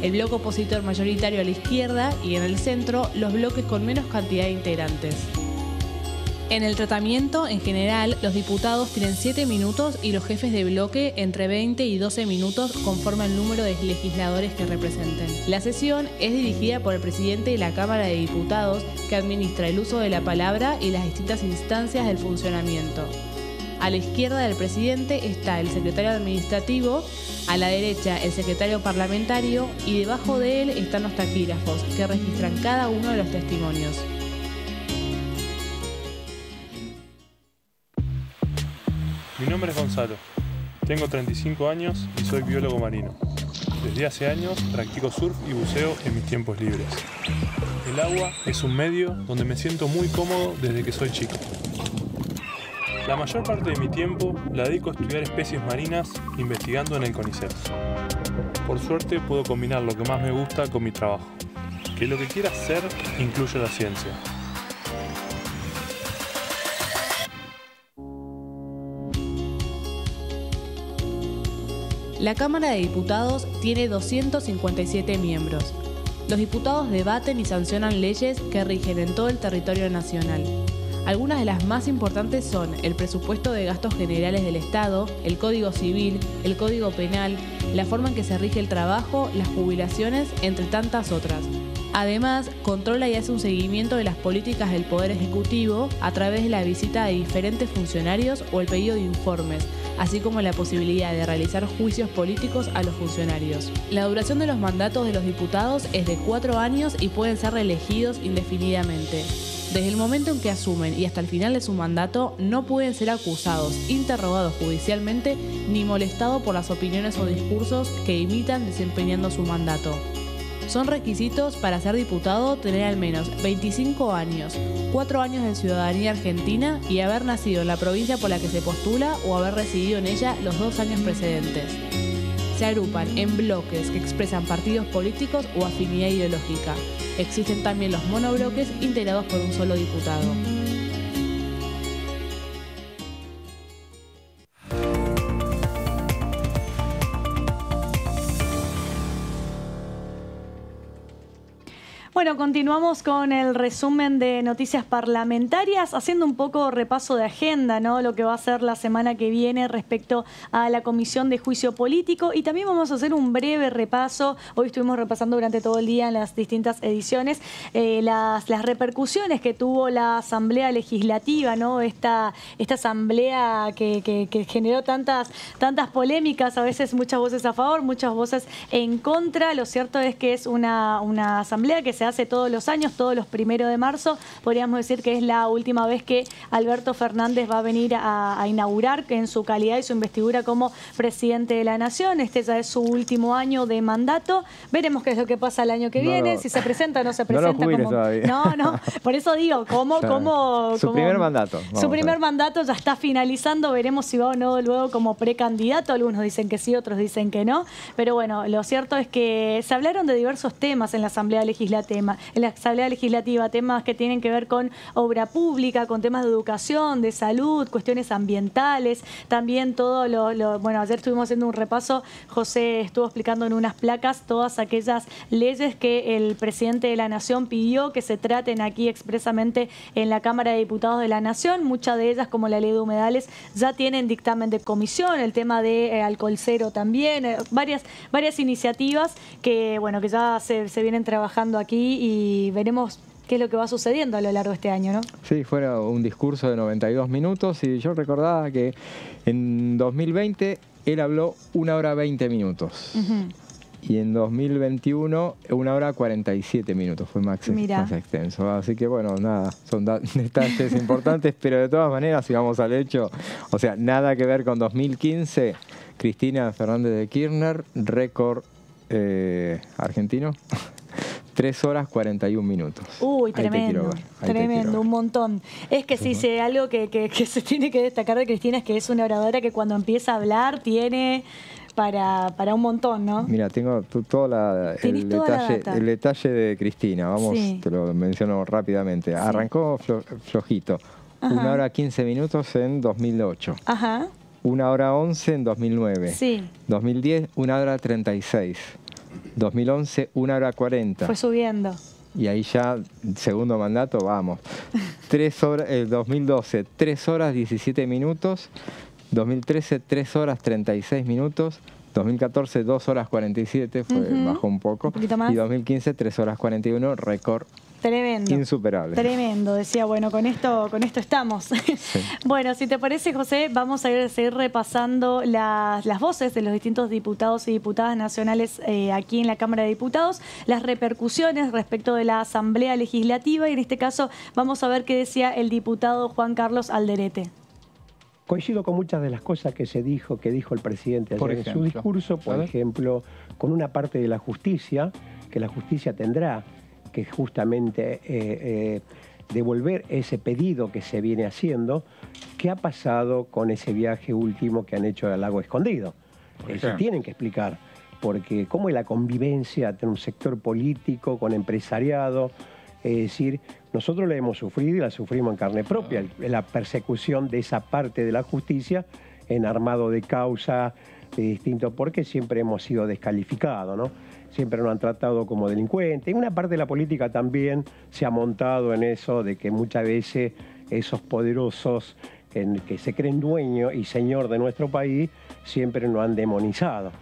el bloque opositor mayoritario a la izquierda y en el centro los bloques con menos cantidad de integrantes. En el tratamiento, en general, los diputados tienen 7 minutos y los jefes de bloque entre 20 y 12 minutos conforme al número de legisladores que representen. La sesión es dirigida por el presidente de la Cámara de Diputados, que administra el uso de la palabra y las distintas instancias del funcionamiento. A la izquierda del presidente está el secretario administrativo, a la derecha el secretario parlamentario y debajo de él están los taquígrafos, que registran cada uno de los testimonios. Mi nombre es Gonzalo, tengo 35 años y soy biólogo marino. Desde hace años practico surf y buceo en mis tiempos libres. El agua es un medio donde me siento muy cómodo desde que soy chico. La mayor parte de mi tiempo la dedico a estudiar especies marinas investigando en el CONICET. Por suerte puedo combinar lo que más me gusta con mi trabajo, que lo que quiera hacer incluye la ciencia. La Cámara de Diputados tiene 257 miembros. Los diputados debaten y sancionan leyes que rigen en todo el territorio nacional. Algunas de las más importantes son el presupuesto de gastos generales del Estado, el Código Civil, el Código Penal, la forma en que se rige el trabajo, las jubilaciones, entre tantas otras. Además, controla y hace un seguimiento de las políticas del Poder Ejecutivo a través de la visita de diferentes funcionarios o el pedido de informes, así como la posibilidad de realizar juicios políticos a los funcionarios. La duración de los mandatos de los diputados es de 4 años y pueden ser reelegidos indefinidamente. Desde el momento en que asumen y hasta el final de su mandato, no pueden ser acusados, interrogados judicialmente, ni molestados por las opiniones o discursos que imitan desempeñando su mandato. Son requisitos para ser diputado tener al menos 25 años, 4 años de ciudadanía argentina y haber nacido en la provincia por la que se postula o haber residido en ella los 2 años precedentes. Se agrupan en bloques que expresan partidos políticos o afinidad ideológica. Existen también los monobloques integrados por un solo diputado. Bueno, continuamos con el resumen de noticias parlamentarias, haciendo un poco repaso de agenda, ¿no? Lo que va a ser la semana que viene respecto a la Comisión de Juicio Político, y también vamos a hacer un breve repaso. Hoy estuvimos repasando durante todo el día en las distintas ediciones las repercusiones que tuvo la Asamblea Legislativa, ¿no? Esta asamblea que generó tantas polémicas, a veces muchas voces a favor, muchas voces en contra. Lo cierto es que es una asamblea que se hace todos los años, todos los 1 de marzo. Podríamos decir que es la última vez que Alberto Fernández va a venir a inaugurar en su calidad y su investidura como presidente de la Nación. Este ya es su último año de mandato. Veremos qué es lo que pasa el año que viene, si se presenta o no se presenta. No, por eso digo, Su primer mandato. Su primer mandato ya está finalizando. Veremos si va o no luego como precandidato. Algunos dicen que sí, otros dicen que no. Pero bueno, lo cierto es que se hablaron de diversos temas en la Asamblea Legislativa, temas que tienen que ver con obra pública, con temas de educación, de salud, cuestiones ambientales, también todo bueno, ayer estuvimos haciendo un repaso, José estuvo explicando en unas placas todas aquellas leyes que el presidente de la Nación pidió que se traten aquí expresamente en la Cámara de Diputados de la Nación. Muchas de ellas, como la ley de humedales, ya tienen dictamen de comisión, el tema de alcohol cero también, varias iniciativas que, bueno, que ya se vienen trabajando aquí, y veremos qué es lo que va sucediendo a lo largo de este año, ¿no? Sí, fue un discurso de 92 minutos y yo recordaba que en 2020 él habló 1 hora 20 minutos. Y en 2021, 1 hora 47 minutos, fue más extenso. Así que bueno, nada, son detalles importantes, pero de todas maneras, si vamos al hecho, o sea, nada que ver con 2015, Cristina Fernández de Kirchner, récord argentino. 3 horas 41 minutos. Uy, tremendo, tremendo, un montón. Es que sí, sí, algo que se tiene que destacar de Cristina es que es una oradora que cuando empieza a hablar tiene para un montón, ¿no? Mira, tengo el detalle de Cristina, vamos, sí. Te lo menciono rápidamente. Sí. Arrancó flojito, 1 hora 15 minutos en 2008. Ajá. 1 hora 11 en 2009. Sí. 2010, 1 hora 36. 2011, 1 hora 40. Fue subiendo. Y ahí ya, segundo mandato, vamos. 2012, 3 horas 17 minutos. 2013, 3 horas 36 minutos. 2014, 2 horas 47, bajó un poco. Y 2015, 3 horas 41, récord. Tremendo. Insuperable. Tremendo, decía, bueno, con esto estamos. Sí. Bueno, si te parece, José, vamos a seguir repasando las voces de los distintos diputados y diputadas nacionales aquí en la Cámara de Diputados, las repercusiones respecto de la Asamblea Legislativa, y en este caso vamos a ver qué decía el diputado Juan Carlos Alderete. Coincido con muchas de las cosas que dijo el presidente ayer en su discurso, por ejemplo, con una parte de la justicia, que la justicia tendrá que justamente devolver ese pedido que se viene haciendo. ¿Qué ha pasado con ese viaje último que han hecho al Lago Escondido? Eso tienen que explicar, porque cómo es la convivencia entre un sector político con empresariado. Es decir, nosotros la hemos sufrido y la sufrimos en carne propia, la persecución de esa parte de la justicia en armado de causa, distinto, porque siempre hemos sido descalificados, ¿no? Siempre nos han tratado como delincuentes. Y una parte de la política también se ha montado en eso de que muchas veces esos poderosos que se creen dueño y señor de nuestro país siempre nos han demonizado.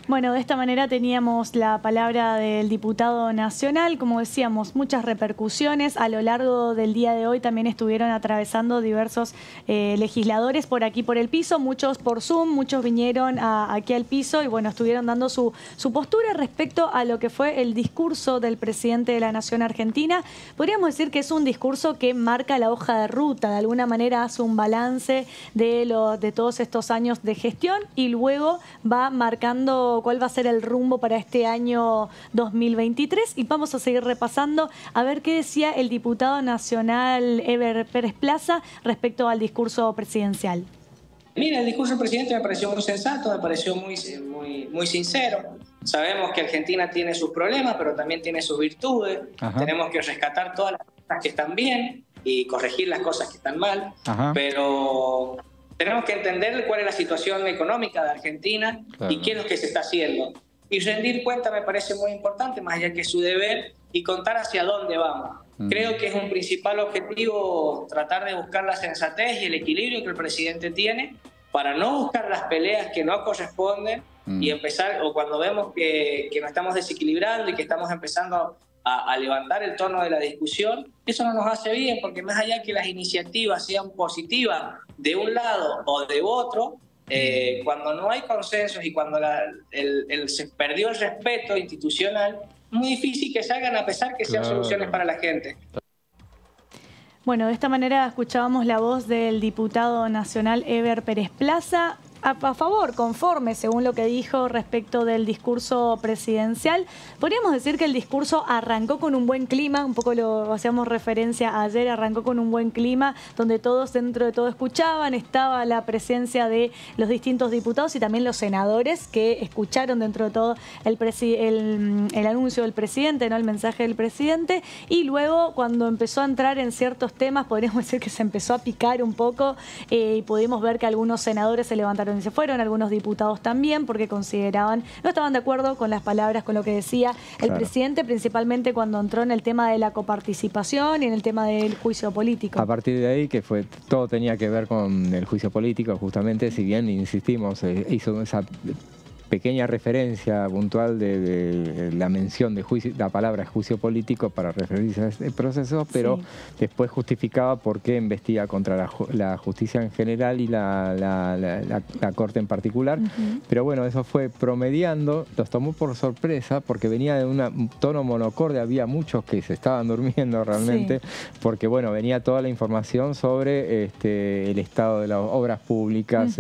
Bueno, de esta manera teníamos la palabra del diputado nacional. Como decíamos, muchas repercusiones. A lo largo del día de hoy también estuvieron atravesando diversos legisladores por aquí, por el piso, muchos por Zoom, muchos vinieron aquí al piso y bueno, estuvieron dando su postura respecto a lo que fue el discurso del presidente de la Nación Argentina. Podríamos decir que es un discurso que marca la hoja de ruta, de alguna manera hace un balance de todos estos años de gestión y luego va marcando cuál va a ser el rumbo para este año 2023 y vamos a seguir repasando a ver qué decía el diputado nacional Eber Pérez Plaza respecto al discurso presidencial. Mira, el discurso del presidente me pareció muy sensato, me pareció muy sincero. Sabemos que Argentina tiene sus problemas, pero también tiene sus virtudes. Ajá. Tenemos que rescatar todas las cosas que están bien y corregir las cosas que están mal. Ajá. Pero tenemos que entender cuál es la situación económica de Argentina y qué es lo que se está haciendo. Y rendir cuenta me parece muy importante, más allá que es su deber, y contar hacia dónde vamos. Creo que es un principal objetivo tratar de buscar la sensatez y el equilibrio que el presidente tiene para no buscar las peleas que no corresponden y empezar, o cuando vemos que nos estamos desequilibrando y que estamos empezando a levantar el tono de la discusión, eso no nos hace bien, porque más allá que las iniciativas sean positivas de un lado o de otro, cuando no hay consensos y cuando se perdió el respeto institucional, es muy difícil que salgan a pesar que sean soluciones para la gente. Bueno, de esta manera escuchábamos la voz del diputado nacional Eber Pérez Plaza, a favor, conforme, según lo que dijo respecto del discurso presidencial. Podríamos decir que el discurso arrancó con un buen clima, un poco lo hacíamos referencia ayer, arrancó con un buen clima, donde todos dentro de todo escuchaban, estaba la presencia de los distintos diputados y también los senadores que escucharon dentro de todo el anuncio del presidente, ¿no? El mensaje del presidente, y luego cuando empezó a entrar en ciertos temas, podríamos decir que se empezó a picar un poco y pudimos ver que algunos senadores se levantaron y se fueron, algunos diputados también, porque consideraban, no estaban de acuerdo con las palabras, con lo que decía el presidente, principalmente cuando entró en el tema de la coparticipación y en el tema del juicio político. A partir de ahí, que todo tenía que ver con el juicio político, justamente, si bien insistimos, hizo esa pequeña referencia puntual de la mención de la palabra juicio político para referirse a este proceso, pero después justificaba por qué investiga contra la justicia en general y la Corte en particular. Pero bueno, eso fue promediando, los tomó por sorpresa porque venía de un tono monocorde, había muchos que se estaban durmiendo realmente, porque bueno, venía toda la información sobre el estado de las obras públicas,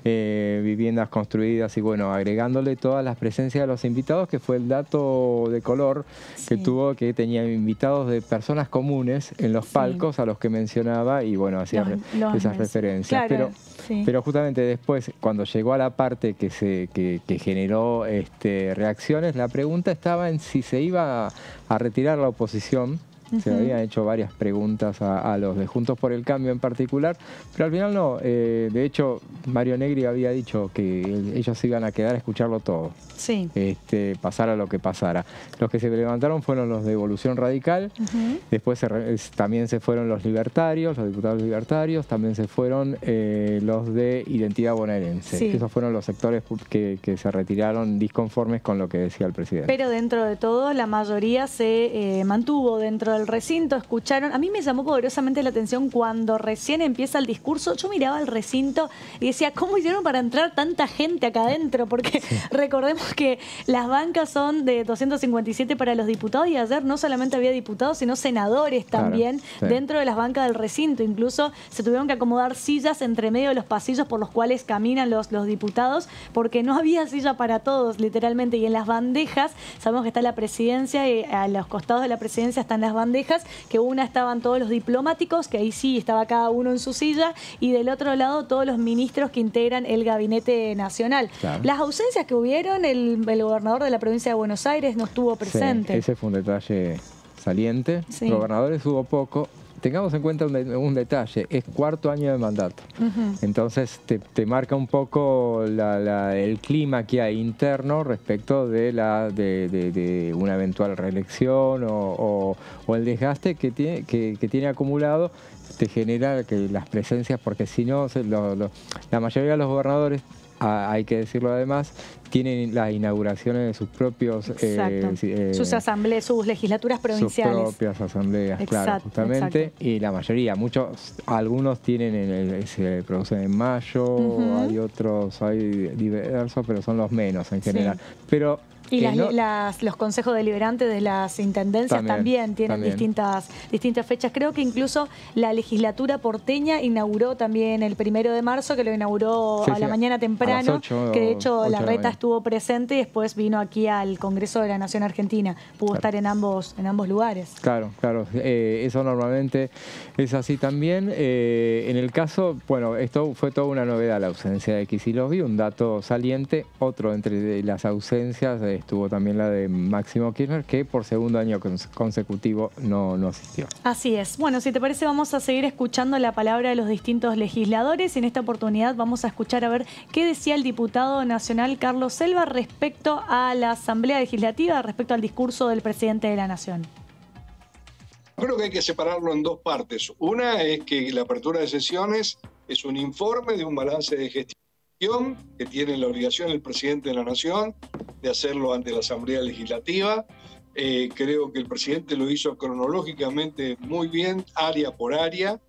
viviendas construidas y bueno, agregó agregándole todas las presencias de los invitados, que fue el dato de color que tuvo, que tenía invitados de personas comunes en los palcos a los que mencionaba, y bueno, hacía esas referencias. Claro, pero justamente después, cuando llegó a la parte que generó reacciones, la pregunta estaba en si se iba a retirar la oposición. Se habían hecho varias preguntas a los de Juntos por el Cambio en particular, pero al final no. De hecho, Mario Negri había dicho que ellos iban a quedar a escucharlo todo. Sí. Pasara lo que pasara. Los que se levantaron fueron los de Evolución Radical, después también se fueron los libertarios, los diputados libertarios, también se fueron los de Identidad Bonaerense. Sí. Esos fueron los sectores que se retiraron disconformes con lo que decía el presidente. Pero dentro de todo, la mayoría se mantuvo dentro del recinto, escucharon. A mí me llamó poderosamente la atención cuando recién empieza el discurso. Yo miraba el recinto y decía, ¿cómo hicieron para entrar tanta gente acá adentro? Porque recordemos que las bancas son de 257 para los diputados, y ayer no solamente había diputados, sino senadores también dentro de las bancas del recinto. Incluso se tuvieron que acomodar sillas entre medio de los pasillos por los cuales caminan los diputados, porque no había silla para todos, literalmente. Y en las bandejas, sabemos que está la presidencia, y a los costados de la presidencia están las bandejas, que una estaban todos los diplomáticos, que ahí sí estaba cada uno en su silla, y del otro lado todos los ministros que integran el gabinete nacional. Claro. Las ausencias que hubieron, el gobernador de la provincia de Buenos Aires no estuvo presente. Sí, ese fue un detalle saliente. Sí. Gobernadores hubo poco. Tengamos en cuenta un detalle, es cuarto año de mandato. Entonces te marca un poco el clima que hay interno respecto de una eventual reelección o el desgaste que tiene acumulado. Te genera que las presencias, porque si no, la mayoría de los gobernadores, hay que decirlo además, tienen las inauguraciones de sus propios... sus asambleas, sus legislaturas provinciales. Sus propias asambleas, claro, justamente. Y la mayoría, algunos tienen, se producen en mayo, hay otros, hay diversos, pero son los menos en general. Pero... Y los consejos deliberantes de las intendencias también tienen distintas fechas. Creo que incluso la legislatura porteña inauguró también el 1 de marzo, que lo inauguró a la mañana temprano, 8, que de hecho Larreta estuvo presente y después vino aquí al Congreso de la Nación Argentina. Pudo estar en ambos lugares. Claro. Eso normalmente es así también. En el caso, bueno, esto fue toda una novedad, la ausencia de Kicillof, un dato saliente. Otro entre las ausencias estuvo también la de Máximo Kirchner, que por segundo año consecutivo no asistió. Así es. Bueno, si te parece, vamos a seguir escuchando la palabra de los distintos legisladores. En esta oportunidad vamos a escuchar a ver qué decía el diputado nacional Carlos Selva respecto a la Asamblea Legislativa, respecto al discurso del presidente de la Nación. Creo que hay que separarlo en dos partes. Una es que la apertura de sesiones es un informe de un balance de gestión que tiene la obligación el presidente de la Nación de hacerlo ante la Asamblea Legislativa. Creo que el presidente lo hizo cronológicamente muy bien, área por área.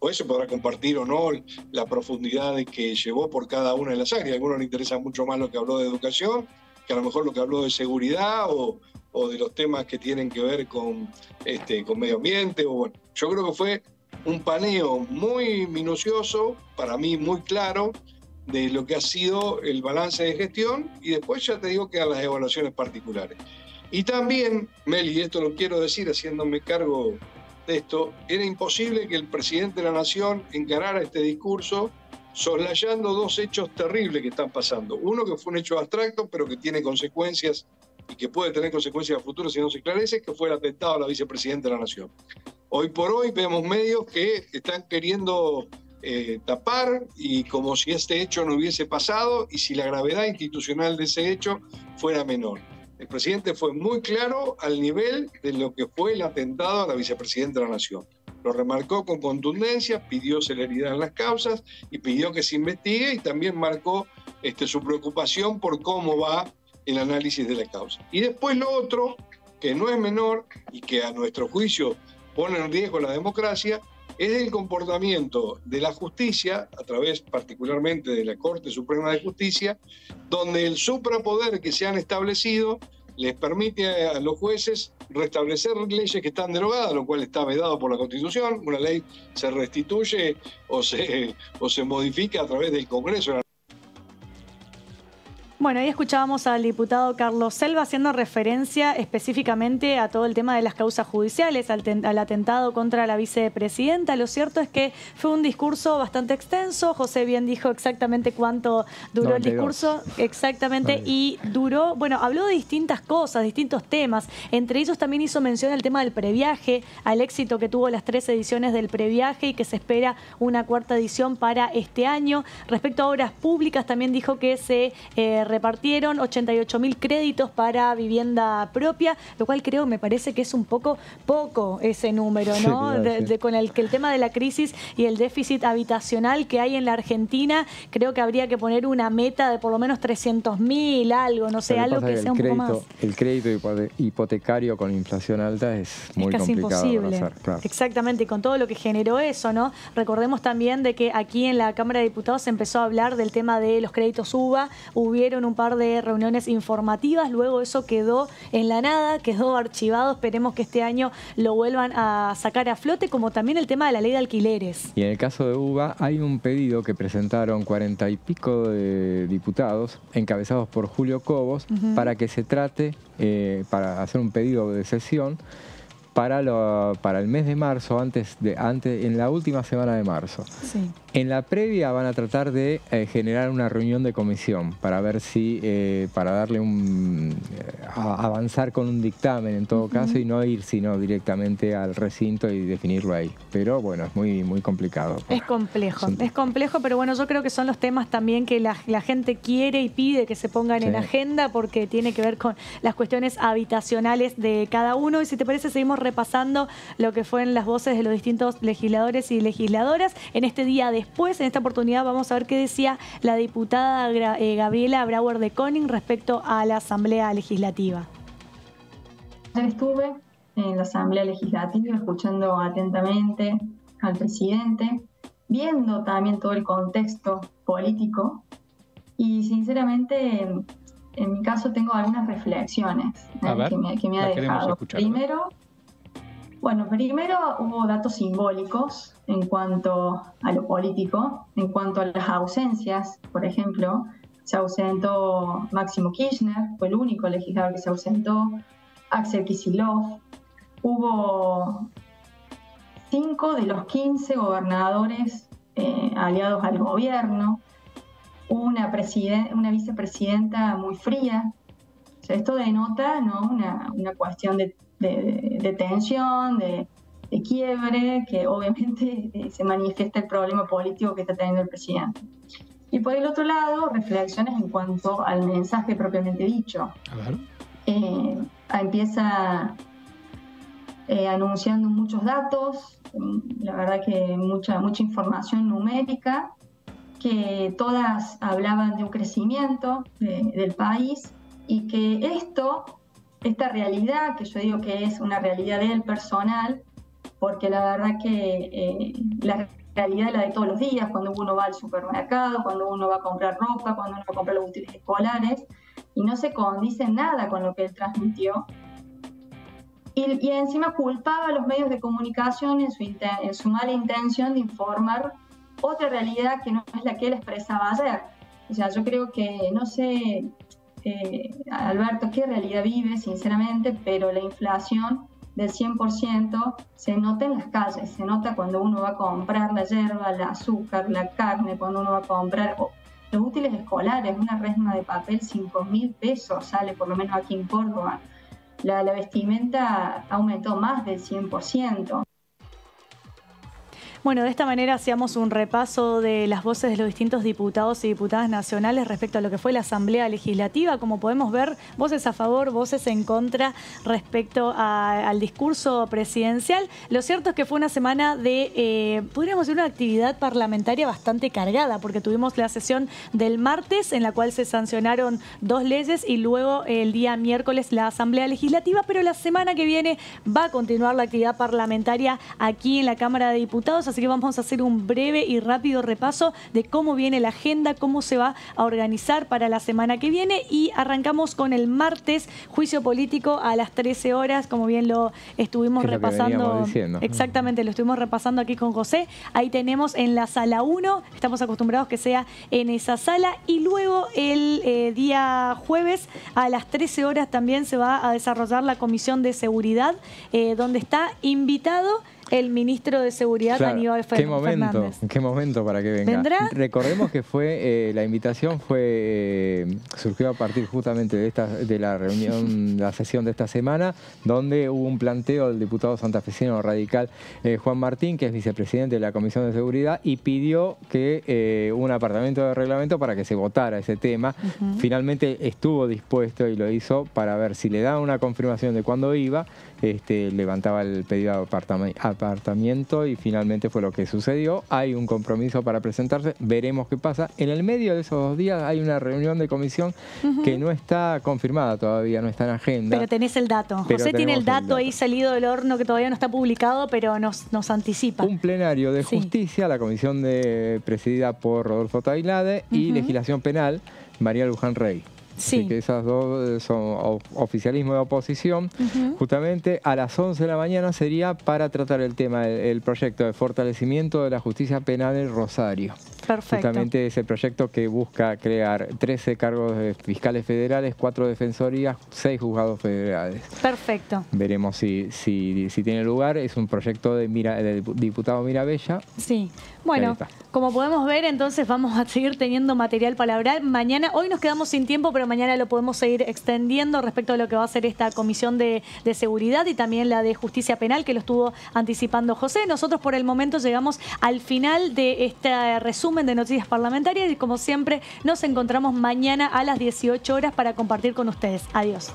Pues se podrá compartir o no la profundidad que llevó por cada una de las áreas. A algunos les interesa mucho más lo que habló de educación, que a lo mejor lo que habló de seguridad o de los temas que tienen que ver con medio ambiente. Bueno, yo creo que fue un paneo muy minucioso, para mí muy claro, de lo que ha sido el balance de gestión, y después ya te digo que a las evaluaciones particulares. Y también, Meli, esto lo quiero decir haciéndome cargo de esto, era imposible que el presidente de la Nación encarara este discurso soslayando dos hechos terribles que están pasando. Uno que fue un hecho abstracto, pero que tiene consecuencias y que puede tener consecuencias a futuro si no se esclarece, que fue el atentado a la vicepresidenta de la Nación. Hoy por hoy vemos medios que están queriendo tapar, y como si este hecho no hubiese pasado y si la gravedad institucional de ese hecho fuera menor. El presidente fue muy claro al nivel de lo que fue el atentado a la vicepresidenta de la Nación. Lo remarcó con contundencia, pidió celeridad en las causas y pidió que se investigue, y también marcó su preocupación por cómo va el análisis de la causa. Y después lo otro, que no es menor y que a nuestro juicio pone en riesgo la democracia, es el comportamiento de la justicia, a través particularmente de la Corte Suprema de Justicia, donde el suprapoder que se han establecido les permite a los jueces restablecer leyes que están derogadas, lo cual está vedado por la Constitución. Una ley se restituye o se modifica a través del Congreso. Bueno, ahí escuchábamos al diputado Carlos Selva haciendo referencia específicamente a todo el tema de las causas judiciales, al atentado contra la vicepresidenta. Lo cierto es que fue un discurso bastante extenso. José bien dijo exactamente cuánto duró 92. El discurso. Exactamente. Y duró, bueno, habló de distintas cosas, distintos temas. Entre ellos también hizo mención al tema del previaje, al éxito que tuvo las 3 ediciones del previaje y que se espera una 4ª edición para este año. Respecto a obras públicas, también dijo que se repartieron 88.000 créditos para vivienda propia, lo cual me parece que es un poco ese número, ¿no? Sí, con el tema de la crisis y el déficit habitacional que hay en la Argentina, creo que habría que poner una meta de por lo menos 300.000, algo, no sé, algo que sea un poco más. El crédito hipotecario con inflación alta es muy casi complicado imposible. Para hacer, claro. Exactamente, y con todo lo que generó eso, ¿no? Recordemos también de que aquí en la Cámara de Diputados se empezó a hablar del tema de los créditos UBA, hubieron un par de reuniones informativas, luego eso quedó en la nada, quedó archivado, esperemos que este año lo vuelvan a sacar a flote, como también el tema de la ley de alquileres. Y en el caso de UBA hay un pedido que presentaron 40 y pico de diputados, encabezados por Julio Cobos, para que se trate, para hacer un pedido de sesión para el mes de marzo, en la última semana de marzo. Sí. En la previa van a tratar de generar una reunión de comisión para ver si, para darle avanzar con un dictamen en todo caso y no ir sino directamente al recinto y definirlo ahí. Pero bueno, es muy complicado. Es complejo, pero bueno, yo creo que son los temas también que la gente quiere y pide que se pongan en agenda porque tiene que ver con las cuestiones habitacionales de cada uno. Y si te parece, seguimos repasando lo que fueron las voces de los distintos legisladores y legisladoras. En este día después, en esta oportunidad, vamos a ver qué decía la diputada Gabriela Brauer de Koning respecto a la Asamblea Legislativa. Ayer estuve en la Asamblea Legislativa escuchando atentamente al presidente, viendo también todo el contexto político y sinceramente en mi caso tengo algunas reflexiones que me ha dejado. Primero hubo datos simbólicos en cuanto a lo político, en cuanto a las ausencias. Por ejemplo, se ausentó Máximo Kirchner, fue el único legislador que se ausentó, Axel Kicillof. Hubo 5 de los 15 gobernadores aliados al gobierno, una vicepresidenta muy fría. O sea, esto denota, ¿no?, una cuestión de tensión, de quiebre, que obviamente se manifiesta el problema político que está teniendo el presidente. Y por el otro lado, reflexiones en cuanto al mensaje propiamente dicho. A ver. Empieza anunciando muchos datos, la verdad que mucha información numérica, que todas hablaban de un crecimiento del país y que esta realidad, que yo digo que es una realidad del personal, porque la verdad que la realidad es la de todos los días, cuando uno va al supermercado, cuando uno va a comprar ropa, cuando uno va a comprar los útiles escolares, y no se condice nada con lo que él transmitió. Y encima culpaba a los medios de comunicación en su mala intención de informar otra realidad que no es la que él expresaba ayer. O sea, yo creo que, no sé, Alberto, qué realidad vive, sinceramente, pero la inflación del 100% se nota en las calles, se nota cuando uno va a comprar la yerba, el azúcar, la carne, cuando uno va a comprar los útiles escolares, una resma de papel, 5.000 pesos sale, por lo menos aquí en Córdoba. La vestimenta aumentó más del 100%. Bueno, de esta manera hacíamos un repaso de las voces de los distintos diputados y diputadas nacionales respecto a lo que fue la Asamblea Legislativa. Como podemos ver, voces a favor, voces en contra respecto al discurso presidencial. Lo cierto es que fue una semana de, podríamos decir, una actividad parlamentaria bastante cargada, porque tuvimos la sesión del martes en la cual se sancionaron 2 leyes y luego el día miércoles la Asamblea Legislativa, pero la semana que viene va a continuar la actividad parlamentaria aquí en la Cámara de Diputados. así que vamos a hacer un breve y rápido repaso de cómo viene la agenda, cómo se va a organizar para la semana que viene, y arrancamos con el martes, juicio político a las 13 horas, como bien lo estuvimos repasando. Exactamente, lo estuvimos repasando aquí con José. Ahí tenemos en la sala 1, estamos acostumbrados que sea en esa sala, y luego el día jueves a las 13 horas también se va a desarrollar la Comisión de Seguridad, donde está invitado el ministro de Seguridad, Aníbal Fernández. ¿Qué momento para que venga? ¿Vendrá? Recordemos que fue la invitación surgió a partir justamente de la reunión, la sesión de esta semana, donde hubo un planteo del diputado santafesino radical Juan Martín, que es vicepresidente de la Comisión de Seguridad, y pidió que un apartamiento de reglamento para que se votara ese tema. Finalmente estuvo dispuesto y lo hizo para ver si le daban una confirmación de cuándo iba, levantaba el pedido de apartamiento, y finalmente fue lo que sucedió. Hay un compromiso para presentarse, veremos qué pasa. En el medio de esos 2 días hay una reunión de comisión que no está confirmada todavía, no está en agenda. Pero tenés el dato. José tiene el dato ahí salido del horno, que todavía no está publicado, pero nos anticipa. Un plenario de justicia, la comisión presidida por Rodolfo Tailade, y legislación penal, María Luján Rey. Sí. Así que esas dos son oficialismo de oposición. Justamente a las 11 de la mañana sería para tratar el tema, el proyecto de fortalecimiento de la justicia penal en Rosario. Perfecto. Justamente ese proyecto que busca crear 13 cargos de fiscales federales, 4 defensorías, 6 juzgados federales. Perfecto. Veremos si tiene lugar. Es un proyecto del diputado Mirabella. Sí. Bueno, como podemos ver, entonces vamos a seguir teniendo material para hablar. Mañana, hoy nos quedamos sin tiempo, pero mañana lo podemos seguir extendiendo respecto a lo que va a ser esta comisión de seguridad y también la de justicia penal, que lo estuvo anticipando José. Nosotros por el momento llegamos al final de este resumen de noticias parlamentarias, y como siempre nos encontramos mañana a las 18 horas para compartir con ustedes. Adiós.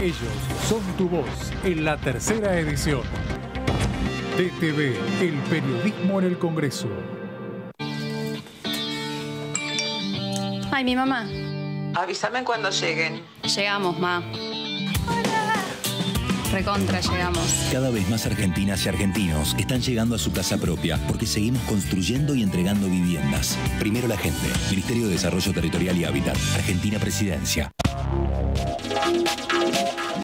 Ellos son tu voz en la tercera edición. TTV, el periodismo en el Congreso. Ay, mi mamá. Avísame cuando lleguen. Llegamos, ma. Recontra llegamos. Cada vez más argentinas y argentinos están llegando a su casa propia porque seguimos construyendo y entregando viviendas. Primero la gente. Ministerio de Desarrollo Territorial y Hábitat. Argentina Presidencia.